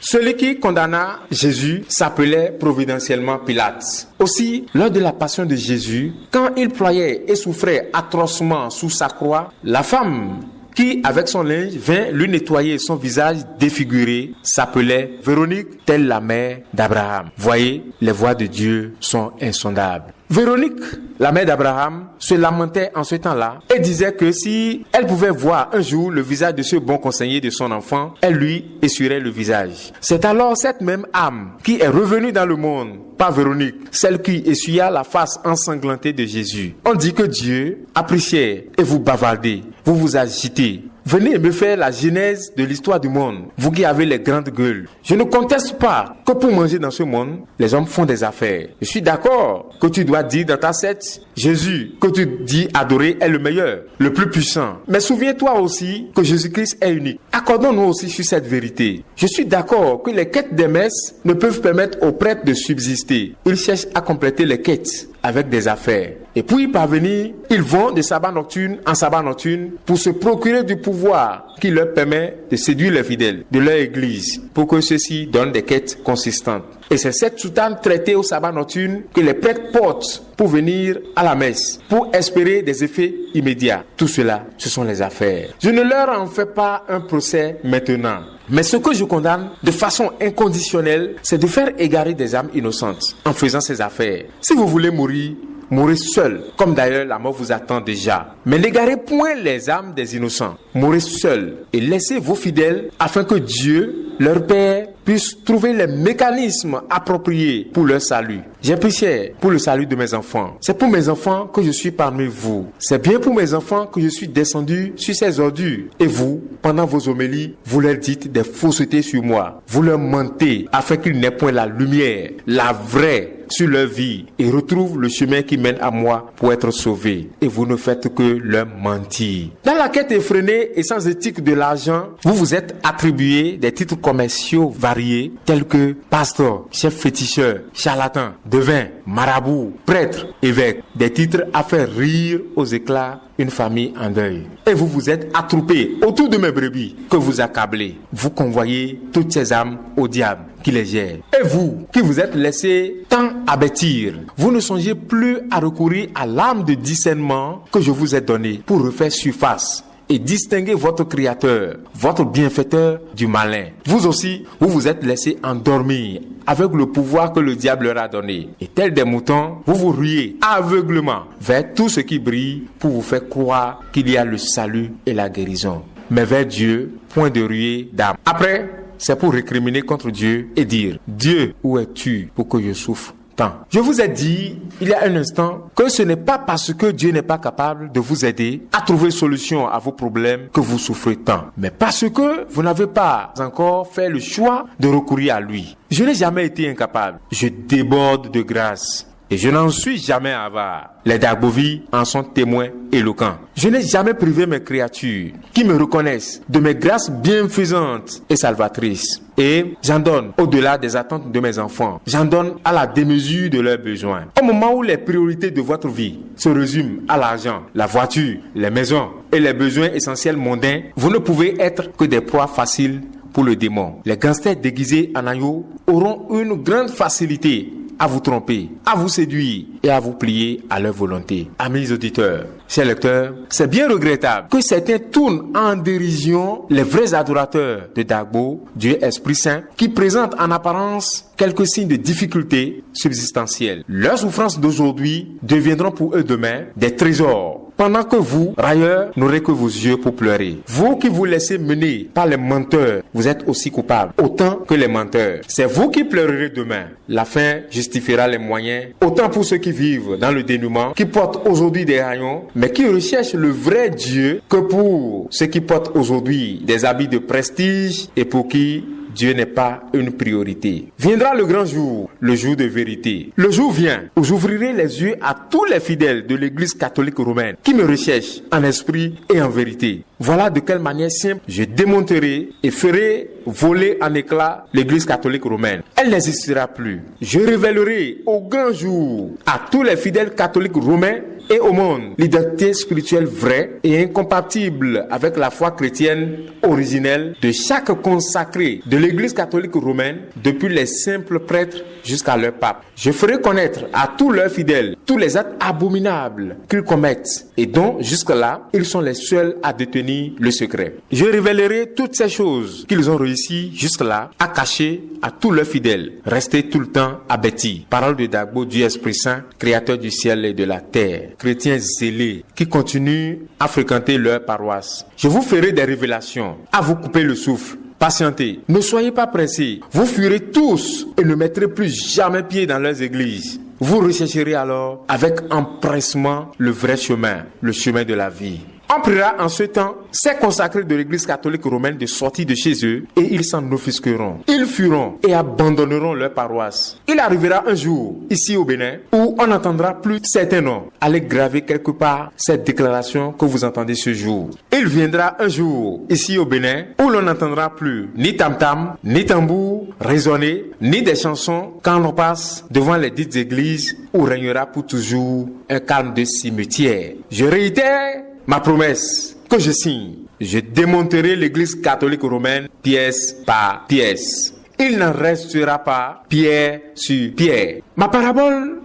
Celui qui condamna Jésus s'appelait providentiellement Pilate. Aussi, lors de la passion de Jésus, quand il ployait et souffrait atrocement sous sa croix, la femme qui, avec son linge, vint lui nettoyer son visage défiguré, s'appelait Véronique, telle la mère d'Abraham. Voyez, les voies de Dieu sont insondables. Véronique, la mère d'Abraham, se lamentait en ce temps-là et disait que si elle pouvait voir un jour le visage de ce bon conseiller de son enfant, elle lui essuierait le visage. C'est alors cette même âme qui est revenue dans le monde par Véronique, celle qui essuya la face ensanglantée de Jésus. On dit que Dieu appréciait et vous bavardez, vous vous agitez. Venez me faire la genèse de l'histoire du monde, vous qui avez les grandes gueules. Je ne conteste pas que pour manger dans ce monde, les hommes font des affaires. Je suis d'accord que tu dois dire dans ta secte, Jésus, que tu dis adorer, est le meilleur, le plus puissant. Mais souviens-toi aussi que Jésus-Christ est unique. Accordons-nous aussi sur cette vérité. Je suis d'accord que les quêtes des messes ne peuvent permettre aux prêtres de subsister. Ils cherchent à compléter les quêtes avec des affaires. Et pour y parvenir, ils vont de sabbat nocturne en sabbat nocturne pour se procurer du pouvoir qui leur permet de séduire les fidèles de leur église pour que ceux-ci donnent des quêtes consistantes. Et c'est cette soutane traitée au sabbat nocturne que les prêtres portent pour venir à la messe, pour espérer des effets immédiats. Tout cela, ce sont les affaires. Je ne leur en fais pas un procès maintenant. Mais ce que je condamne de façon inconditionnelle, c'est de faire égarer des âmes innocentes en faisant ces affaires. Si vous voulez mourir, mourrez seul, comme d'ailleurs la mort vous attend déjà. Mais n'égarez point les âmes des innocents. Mourrez seul et laissez vos fidèles afin que Dieu, leur Père, puisse trouver les mécanismes appropriés pour leur salut. J'ai prié pour le salut de mes enfants. C'est pour mes enfants que je suis parmi vous. C'est bien pour mes enfants que je suis descendu sur ces ordures. Et vous, pendant vos homélies, vous leur dites des faussetés sur moi. Vous leur mentez afin qu'ils n'aient point la lumière, la vraie, sur leur vie et retrouvent le chemin qui mène à moi pour être sauvés. Et vous ne faites que leur mentir. Dans la quête effrénée et sans éthique de l'argent, vous vous êtes attribué des titres commerciaux variés tels que pasteur, chef féticheur, charlatan, devin, marabout, prêtre, évêque. Des titres à faire rire aux éclats une famille en deuil. Et vous vous êtes attroupés autour de mes brebis que vous accablez. Vous convoyez toutes ces âmes au diable qui les gère. Et vous, qui vous êtes laissés tant abêtir, vous ne songez plus à recourir à l'âme de discernement que je vous ai donnée pour refaire surface et distinguer votre créateur, votre bienfaiteur du malin. Vous aussi, vous vous êtes laissés endormir avec le pouvoir que le diable leur a donné. Et tels des moutons, vous vous ruez aveuglement vers tout ce qui brille pour vous faire croire qu'il y a le salut et la guérison. Mais vers Dieu, point de ruée d'âme. Après, c'est pour récriminer contre Dieu et dire, Dieu, où es-tu pour que je souffre tant? Je vous ai dit, il y a un instant, que ce n'est pas parce que Dieu n'est pas capable de vous aider à trouver solution à vos problèmes que vous souffrez tant, mais parce que vous n'avez pas encore fait le choix de recourir à lui. Je n'ai jamais été incapable. Je déborde de grâce. Et je n'en suis jamais avare. Les Dagbovi en sont témoins éloquents. Je n'ai jamais privé mes créatures qui me reconnaissent de mes grâces bienfaisantes et salvatrices. Et j'en donne au-delà des attentes de mes enfants. J'en donne à la démesure de leurs besoins. Au moment où les priorités de votre vie se résument à l'argent, la voiture, les maisons et les besoins essentiels mondains, vous ne pouvez être que des proies faciles pour le démon. Les gangsters déguisés en agneaux auront une grande facilité à vous tromper, à vous séduire et à vous plier à leur volonté. Amis auditeurs, chers lecteurs, c'est bien regrettable que certains tournent en dérision les vrais adorateurs de Dagbo, Dieu Esprit Saint, qui présentent en apparence quelques signes de difficultés subsistentielles. Leurs souffrances d'aujourd'hui deviendront pour eux demain des trésors. Pendant que vous, railleurs, n'aurez que vos yeux pour pleurer. Vous qui vous laissez mener par les menteurs, vous êtes aussi coupables, autant que les menteurs. C'est vous qui pleurerez demain. La fin justifiera les moyens, autant pour ceux qui vivent dans le dénuement, qui portent aujourd'hui des haillons, mais qui recherchent le vrai Dieu, que pour ceux qui portent aujourd'hui des habits de prestige et pour qui Dieu n'est pas une priorité. Viendra le grand jour, le jour de vérité. Le jour vient où j'ouvrirai les yeux à tous les fidèles de l'Église catholique romaine qui me recherchent en esprit et en vérité. Voilà de quelle manière simple je démonterai et ferai voler en éclats l'Église catholique romaine. Elle n'existera plus. Je révélerai au grand jour à tous les fidèles catholiques romains et au monde l'identité spirituelle vraie et incompatible avec la foi chrétienne originelle de chaque consacré de l'Église catholique romaine, depuis les simples prêtres jusqu'à leur pape. Je ferai connaître à tous leurs fidèles tous les actes abominables qu'ils commettent et dont jusque-là ils sont les seuls à détenir le secret. Je révélerai toutes ces choses qu'ils ont réussi jusque-là à cacher à tous leurs fidèles, restés tout le temps abattis. Parole de Dagbo, Dieu Esprit Saint, créateur du ciel et de la terre. Chrétiens zélés qui continuent à fréquenter leur paroisse. Je vous ferai des révélations, à vous couper le souffle. Patientez, ne soyez pas pressés. Vous fuirez tous et ne mettrez plus jamais pied dans leurs églises. Vous rechercherez alors avec empressement le vrai chemin, le chemin de la vie. On priera en ce temps ces consacrés de l'Église catholique romaine de sortir de chez eux et ils s'en offusqueront. Ils fuiront et abandonneront leur paroisse. Il arrivera un jour, ici au Bénin, où on n'entendra plus certains noms. Allez graver quelque part cette déclaration que vous entendez ce jour. Il viendra un jour, ici au Bénin, où l'on n'entendra plus ni tam-tam, ni tambour résonner, ni des chansons quand on passe devant les dites églises où régnera pour toujours un calme de cimetière. Je réitère ma promesse que je signe. Je démonterai l'Église catholique romaine pièce par pièce. Il n'en restera pas pierre sur pierre. Ma parabole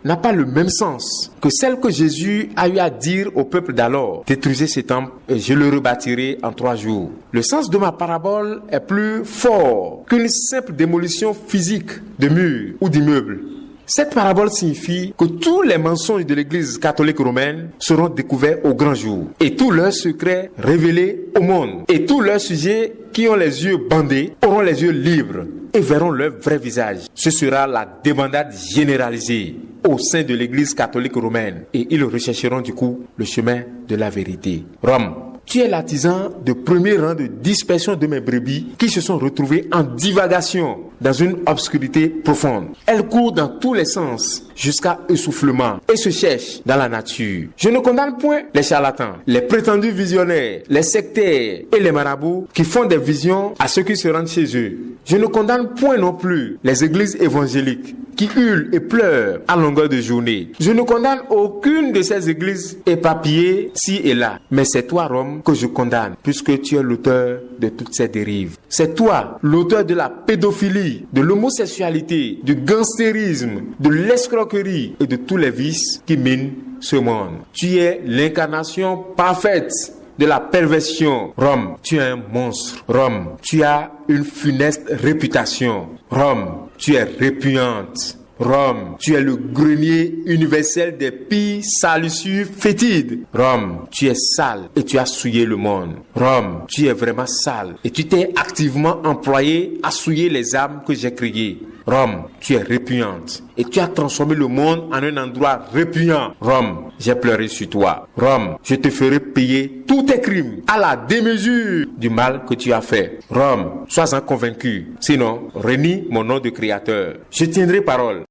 n'a pas le même sens que celle que Jésus a eu à dire au peuple d'alors. Détruisez ce temple et je le rebâtirai en 3 jours. Le sens de ma parabole est plus fort qu'une simple démolition physique de murs ou d'immeubles. Cette parabole signifie que tous les mensonges de l'Église catholique romaine seront découverts au grand jour et tous leurs secrets révélés au monde. Et tous leurs sujets qui ont les yeux bandés auront les yeux libres et verront leur vrai visage. Ce sera la débandade généralisée au sein de l'Église catholique romaine et ils rechercheront du coup le chemin de la vérité. Rome. Tu es l'artisan de premier rang de dispersion de mes brebis qui se sont retrouvées en divagation dans une obscurité profonde. Elles courent dans tous les sens jusqu'à essoufflement et se cherchent dans la nature. Je ne condamne point les charlatans, les prétendus visionnaires, les sectaires et les marabouts qui font des visions à ceux qui se rendent chez eux. Je ne condamne point non plus les églises évangéliques qui hurlent et pleurent à longueur de journée. Je ne condamne aucune de ces églises éparpillées ci et là. Mais c'est toi, Rome, que je condamne, puisque tu es l'auteur de toutes ces dérives. C'est toi, l'auteur de la pédophilie, de l'homosexualité, du gangstérisme, de l'escroquerie et de tous les vices qui minent ce monde. Tu es l'incarnation parfaite de la perversion. Rome, tu es un monstre. Rome, tu as une funeste réputation. Rome, tu es répugnante. Rome, tu es le grenier universel des pires salissures fétides. Rome, tu es sale et tu as souillé le monde. Rome, tu es vraiment sale et tu t'es activement employé à souiller les âmes que j'ai créées. Rome, tu es répugnante et tu as transformé le monde en un endroit répugnant. Rome, j'ai pleuré sur toi. Rome, je te ferai payer tous tes crimes à la démesure du mal que tu as fait. Rome, sois-en convaincu. Sinon, renie mon nom de créateur. Je tiendrai parole.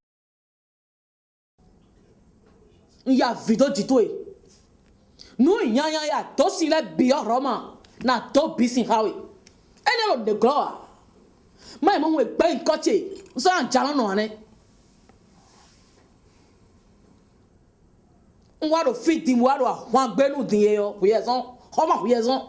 Il y a vidéo du tout. Nous, il y a dossier bio Roma. Na to bisin hawi. Et ne de gloire. Mais mon we ben côté. Ça en jalan no ane. On va le fit di wa lo wa gbenu din yo. Yezon. Homa yezon.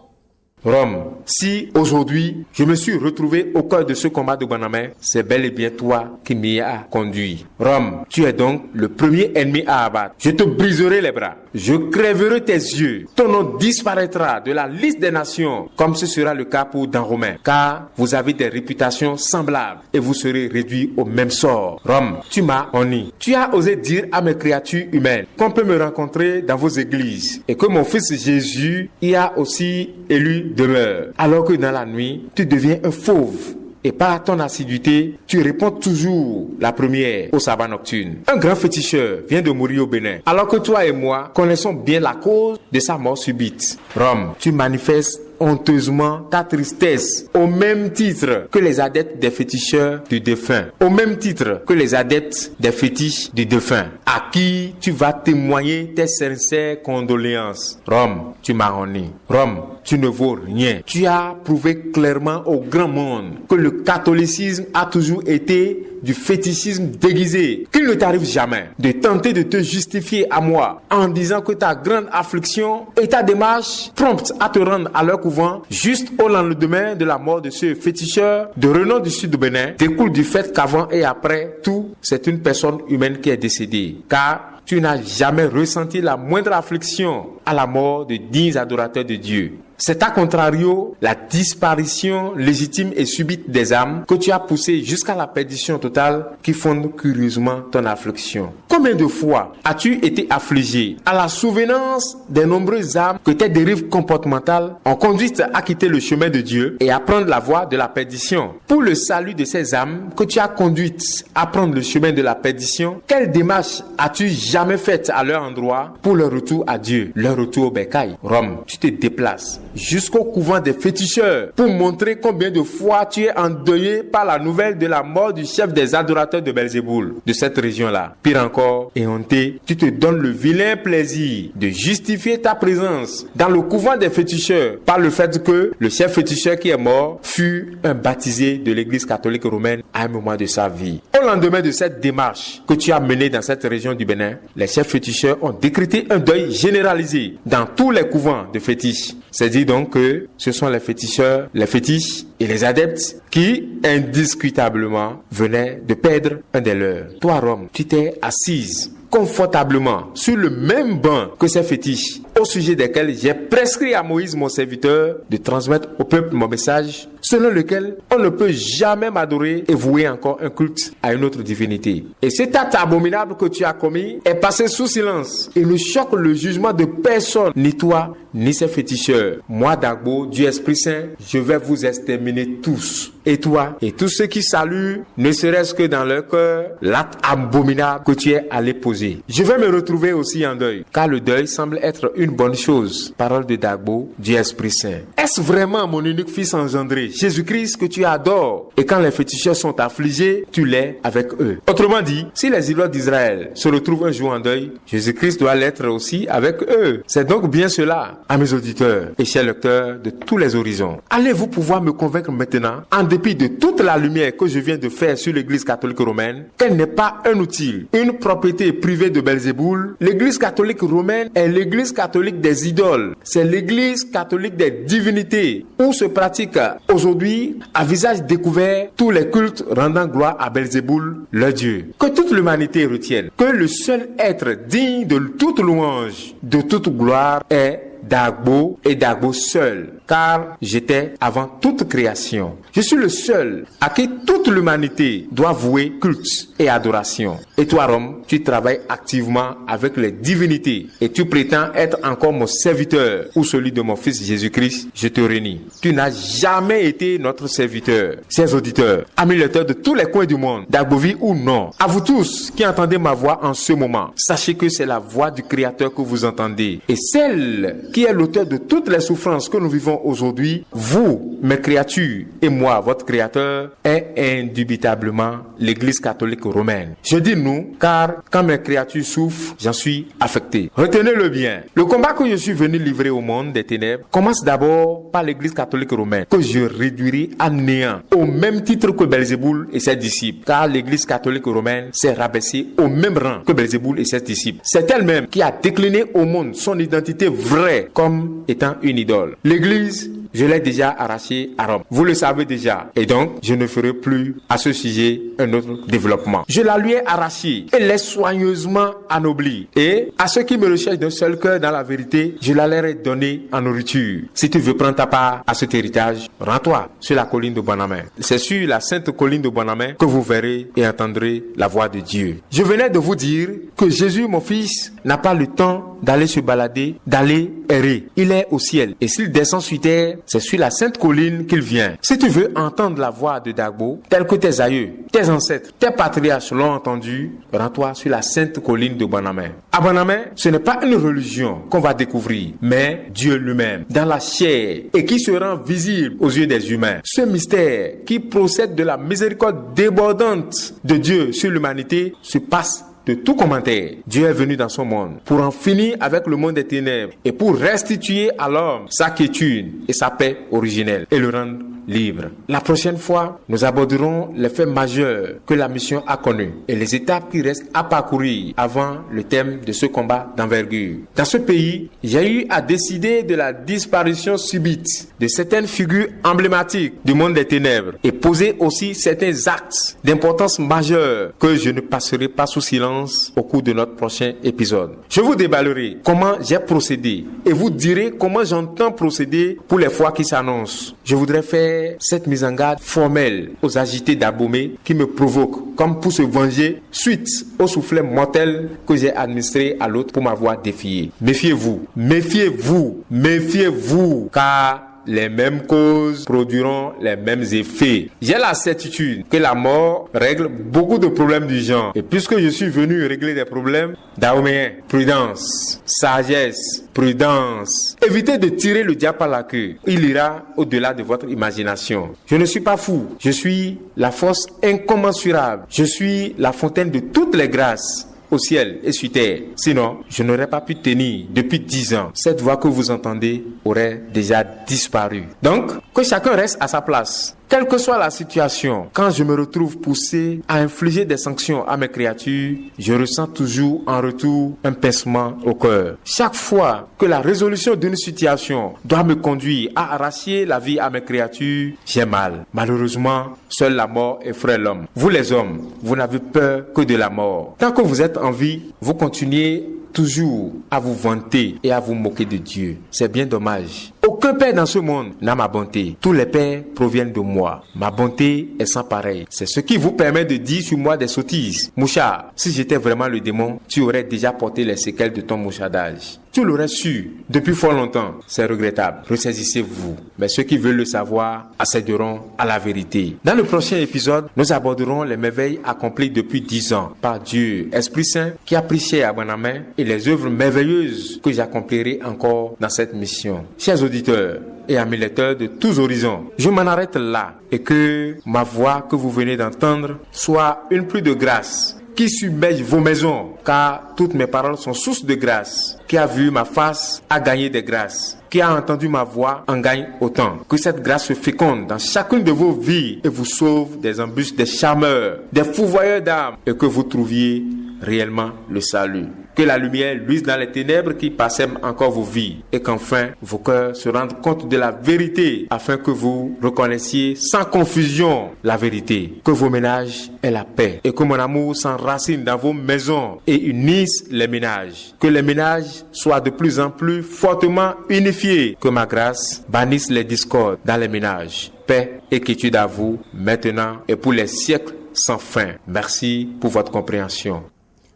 Rome, si aujourd'hui je me suis retrouvé au cœur de ce combat de Bonamé, c'est bel et bien toi qui m'y as conduit. Rome, tu es donc le premier ennemi à abattre. Je te briserai les bras. Je crèverai tes yeux. Ton nom disparaîtra de la liste des nations, comme ce sera le cas pour Romain, car vous avez des réputations semblables et vous serez réduits au même sort. Rome, tu m'as honni. Tu as osé dire à mes créatures humaines qu'on peut me rencontrer dans vos églises et que mon fils Jésus y a aussi élu demeure. Alors que dans la nuit, tu deviens un fauve. Et par ton assiduité, tu réponds toujours la première au sabbat nocturne. Un grand féticheur vient de mourir au Bénin, alors que toi et moi connaissons bien la cause de sa mort subite. Rome, tu manifestes honteusement ta tristesse au même titre que les adeptes des féticheurs du défunt, au même titre que les adeptes des fétiches du défunt, à qui tu vas témoigner tes sincères condoléances. Rome, tu m'as honni. Rome, tu ne vaux rien. Tu as prouvé clairement au grand monde que le catholicisme a toujours été du fétichisme déguisé, qu'il ne t'arrive jamais de tenter de te justifier à moi en disant que ta grande affliction et ta démarche prompte à te rendre à leur couvent juste au lendemain de la mort de ce féticheur de renom du sud du Bénin découle du fait qu'avant et après tout, c'est une personne humaine qui est décédée. Car tu n'as jamais ressenti la moindre affliction à la mort de dignes adorateurs de Dieu. C'est à contrario la disparition légitime et subite des âmes que tu as poussé jusqu'à la perdition totale qui fonde curieusement ton affliction. Combien de fois as-tu été affligé à la souvenance des nombreuses âmes que tes dérives comportementales ont conduit à quitter le chemin de Dieu et à prendre la voie de la perdition? Pour le salut de ces âmes que tu as conduites à prendre le chemin de la perdition, quelle démarche as-tu jamais faite à leur endroit pour leur retour à Dieu, leur retour au bercail? Rome, tu te déplaces jusqu'au couvent des féticheurs pour montrer combien de fois tu es endeuillé par la nouvelle de la mort du chef des adorateurs de Belzéboul de cette région-là. Pire encore, éhonté, tu te donnes le vilain plaisir de justifier ta présence dans le couvent des féticheurs par le fait que le chef féticheur qui est mort fut un baptisé de l'église catholique romaine à un moment de sa vie. Au lendemain de cette démarche que tu as menée dans cette région du Bénin, les chefs féticheurs ont décrété un deuil généralisé dans tous les couvents de fétiches. C'est dit donc que ce sont les féticheurs, les fétiches et les adeptes qui, indiscutablement, venaient de perdre un des leurs. Toi, Rome, tu t'es assise confortablement sur le même banc que ces fétiches, au sujet desquels j'ai prescrit à Moïse, mon serviteur, de transmettre au peuple mon message, selon lequel on ne peut jamais m'adorer et vouer encore un culte à une autre divinité. Et cet acte abominable que tu as commis est passé sous silence et ne choque le jugement de personne, ni toi, ni ces féticheurs. Moi, Dagbo, Dieu Esprit Saint, je vais vous exterminer tous. Et toi, et tous ceux qui saluent, ne serait-ce que dans leur cœur, l'acte abominable que tu es allé poser. Je vais me retrouver aussi en deuil, car le deuil semble être une bonne chose. Parole de Dagbo, Dieu Esprit Saint. Est-ce vraiment mon unique fils engendré, Jésus-Christ, que tu adores? Et quand les féticheurs sont affligés, tu l'es avec eux. Autrement dit, si les idolâtres d'Israël se retrouvent un jour en deuil, Jésus-Christ doit l'être aussi avec eux. C'est donc bien cela, à mes auditeurs et chers lecteurs de tous les horizons. Allez-vous pouvoir me convaincre maintenant, en dépit de toute la lumière que je viens de faire sur l'église catholique romaine, qu'elle n'est pas un outil, une propriété privée de Belzéboul? L'église catholique romaine est l'église catholique des idoles. C'est l'église catholique des divinités, où se pratiquent aujourd'hui, à visage découvert, tous les cultes rendant gloire à Belzéboul, leur Dieu. Que toute l'humanité retienne que le seul être digne de toute louange, de toute gloire est Dagbo et Dagbo seul, car j'étais avant toute création. Je suis le seul à qui toute l'humanité doit vouer culte et adoration. Et toi, Rome, tu travailles activement avec les divinités et tu prétends être encore mon serviteur ou celui de mon fils Jésus-Christ. Je te renie. Tu n'as jamais été notre serviteur. Chers auditeurs, amis lecteurs de tous les coins du monde, Dagbovi ou non, à vous tous qui entendez ma voix en ce moment, sachez que c'est la voix du Créateur que vous entendez. Et celle qui est l'auteur de toutes les souffrances que nous vivons aujourd'hui, vous, mes créatures, et moi, votre Créateur, est indubitablement l'Église catholique romaine. Je dis nous, car quand mes créatures souffrent, j'en suis affecté. Retenez-le bien. Le combat que je suis venu livrer au monde des ténèbres commence d'abord par l'Église catholique romaine, que je réduirai à néant, au même titre que Belzéboul et ses disciples, car l'Église catholique romaine s'est rabaissée au même rang que Belzéboul et ses disciples. C'est elle-même qui a décliné au monde son identité vraie comme étant une idole. L'Église je l'ai déjà arraché à Rome. Vous le savez déjà. Et donc, je ne ferai plus à ce sujet un autre développement. Je la lui ai arrachée et l'ai soigneusement anoblie. Et à ceux qui me recherchent d'un seul cœur dans la vérité, je la leur ai donnée en nourriture. Si tu veux prendre ta part à cet héritage, rends-toi sur la colline de Bonamé. C'est sur la sainte colline de Bonamé que vous verrez et entendrez la voix de Dieu. Je venais de vous dire que Jésus, mon fils, n'a pas le temps d'aller se balader, d'aller errer. Il est au ciel. Et s'il descend sur terre, c'est sur la sainte colline qu'il vient. Si tu veux entendre la voix de Dagbo, telle que tes aïeux, tes ancêtres, tes patriarches l'ont entendu, rends-toi sur la sainte colline de Bonamé. À Bonamé, ce n'est pas une religion qu'on va découvrir, mais Dieu lui-même, dans la chair, et qui se rend visible aux yeux des humains. Ce mystère qui procède de la miséricorde débordante de Dieu sur l'humanité se passe de tout commentaire. Dieu est venu dans son monde pour en finir avec le monde des ténèbres et pour restituer à l'homme sa quiétude et sa paix originelle et le rendre libre. La prochaine fois, nous aborderons les faits majeurs que la mission a connus et les étapes qui restent à parcourir avant le thème de ce combat d'envergure. Dans ce pays, j'ai eu à décider de la disparition subite de certaines figures emblématiques du monde des ténèbres et poser aussi certains actes d'importance majeure que je ne passerai pas sous silence au cours de notre prochain épisode. Je vous déballerai comment j'ai procédé et vous direz comment j'entends procéder pour les fois qui s'annoncent. Je voudrais faire cette mise en garde formelle aux agités d'Abomey qui me provoquent, comme pour se venger suite au soufflet mortel que j'ai administré à l'autre pour m'avoir défié. Méfiez-vous, méfiez-vous, méfiez-vous, car les mêmes causes produiront les mêmes effets. J'ai la certitude que la mort règle beaucoup de problèmes du genre. Et puisque je suis venu régler des problèmes dahoméens, prudence, sagesse, prudence. Évitez de tirer le diable par la queue. Il ira au-delà de votre imagination. Je ne suis pas fou. Je suis la force incommensurable. Je suis la fontaine de toutes les grâces au ciel et sur terre. Sinon, je n'aurais pas pu tenir depuis 10 ans. Cette voix que vous entendez aurait déjà disparu. Donc, que chacun reste à sa place. Quelle que soit la situation, quand je me retrouve poussé à infliger des sanctions à mes créatures, je ressens toujours en retour un pincement au cœur. Chaque fois que la résolution d'une situation doit me conduire à arracher la vie à mes créatures, j'ai mal. Malheureusement, seule la mort effraie l'homme. Vous les hommes, vous n'avez peur que de la mort. Tant que vous êtes en vie, vous continuez toujours à vous vanter et à vous moquer de Dieu. C'est bien dommage. Aucun père dans ce monde n'a ma bonté. Tous les pères proviennent de moi. Ma bonté est sans pareil. C'est ce qui vous permet de dire sur moi des sottises. Mouchard, si j'étais vraiment le démon, tu aurais déjà porté les séquelles de ton mouchardage. Tu l'aurais su depuis fort longtemps. C'est regrettable. Ressaisissez-vous. Mais ceux qui veulent le savoir accéderont à la vérité. Dans le prochain épisode, nous aborderons les merveilles accomplies depuis 10 ans par Dieu, Esprit Saint, qui a pris chair à Bonamé, et les œuvres merveilleuses que j'accomplirai encore dans cette mission. Chers auditeurs et amis lecteurs de tous horizons, je m'en arrête là et que ma voix que vous venez d'entendre soit une pluie de grâce qui submerge vos maisons, car toutes mes paroles sont source de grâce. Qui a vu ma face a gagné des grâces. Qui a entendu ma voix en gagne autant. Que cette grâce se féconde dans chacune de vos vies et vous sauve des embûches, des charmeurs, des fouvoyeurs d'âme, et que vous trouviez réellement le salut. Que la lumière luise dans les ténèbres qui parsèment encore vos vies et qu'enfin vos cœurs se rendent compte de la vérité afin que vous reconnaissiez sans confusion la vérité. Que vos ménages aient la paix et que mon amour s'enracine dans vos maisons et unisse les ménages. Que les ménages soient de plus en plus fortement unifiés. Que ma grâce bannisse les discordes dans les ménages. Paix et quiétude à vous maintenant et pour les siècles sans fin. Merci pour votre compréhension.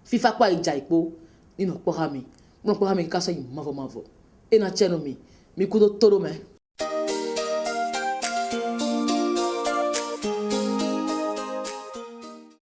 Fifa kwa ijaipo nino kwa hami. Mwana kwa hami kasa yi mavo. Ena cheno mi kudo todo me.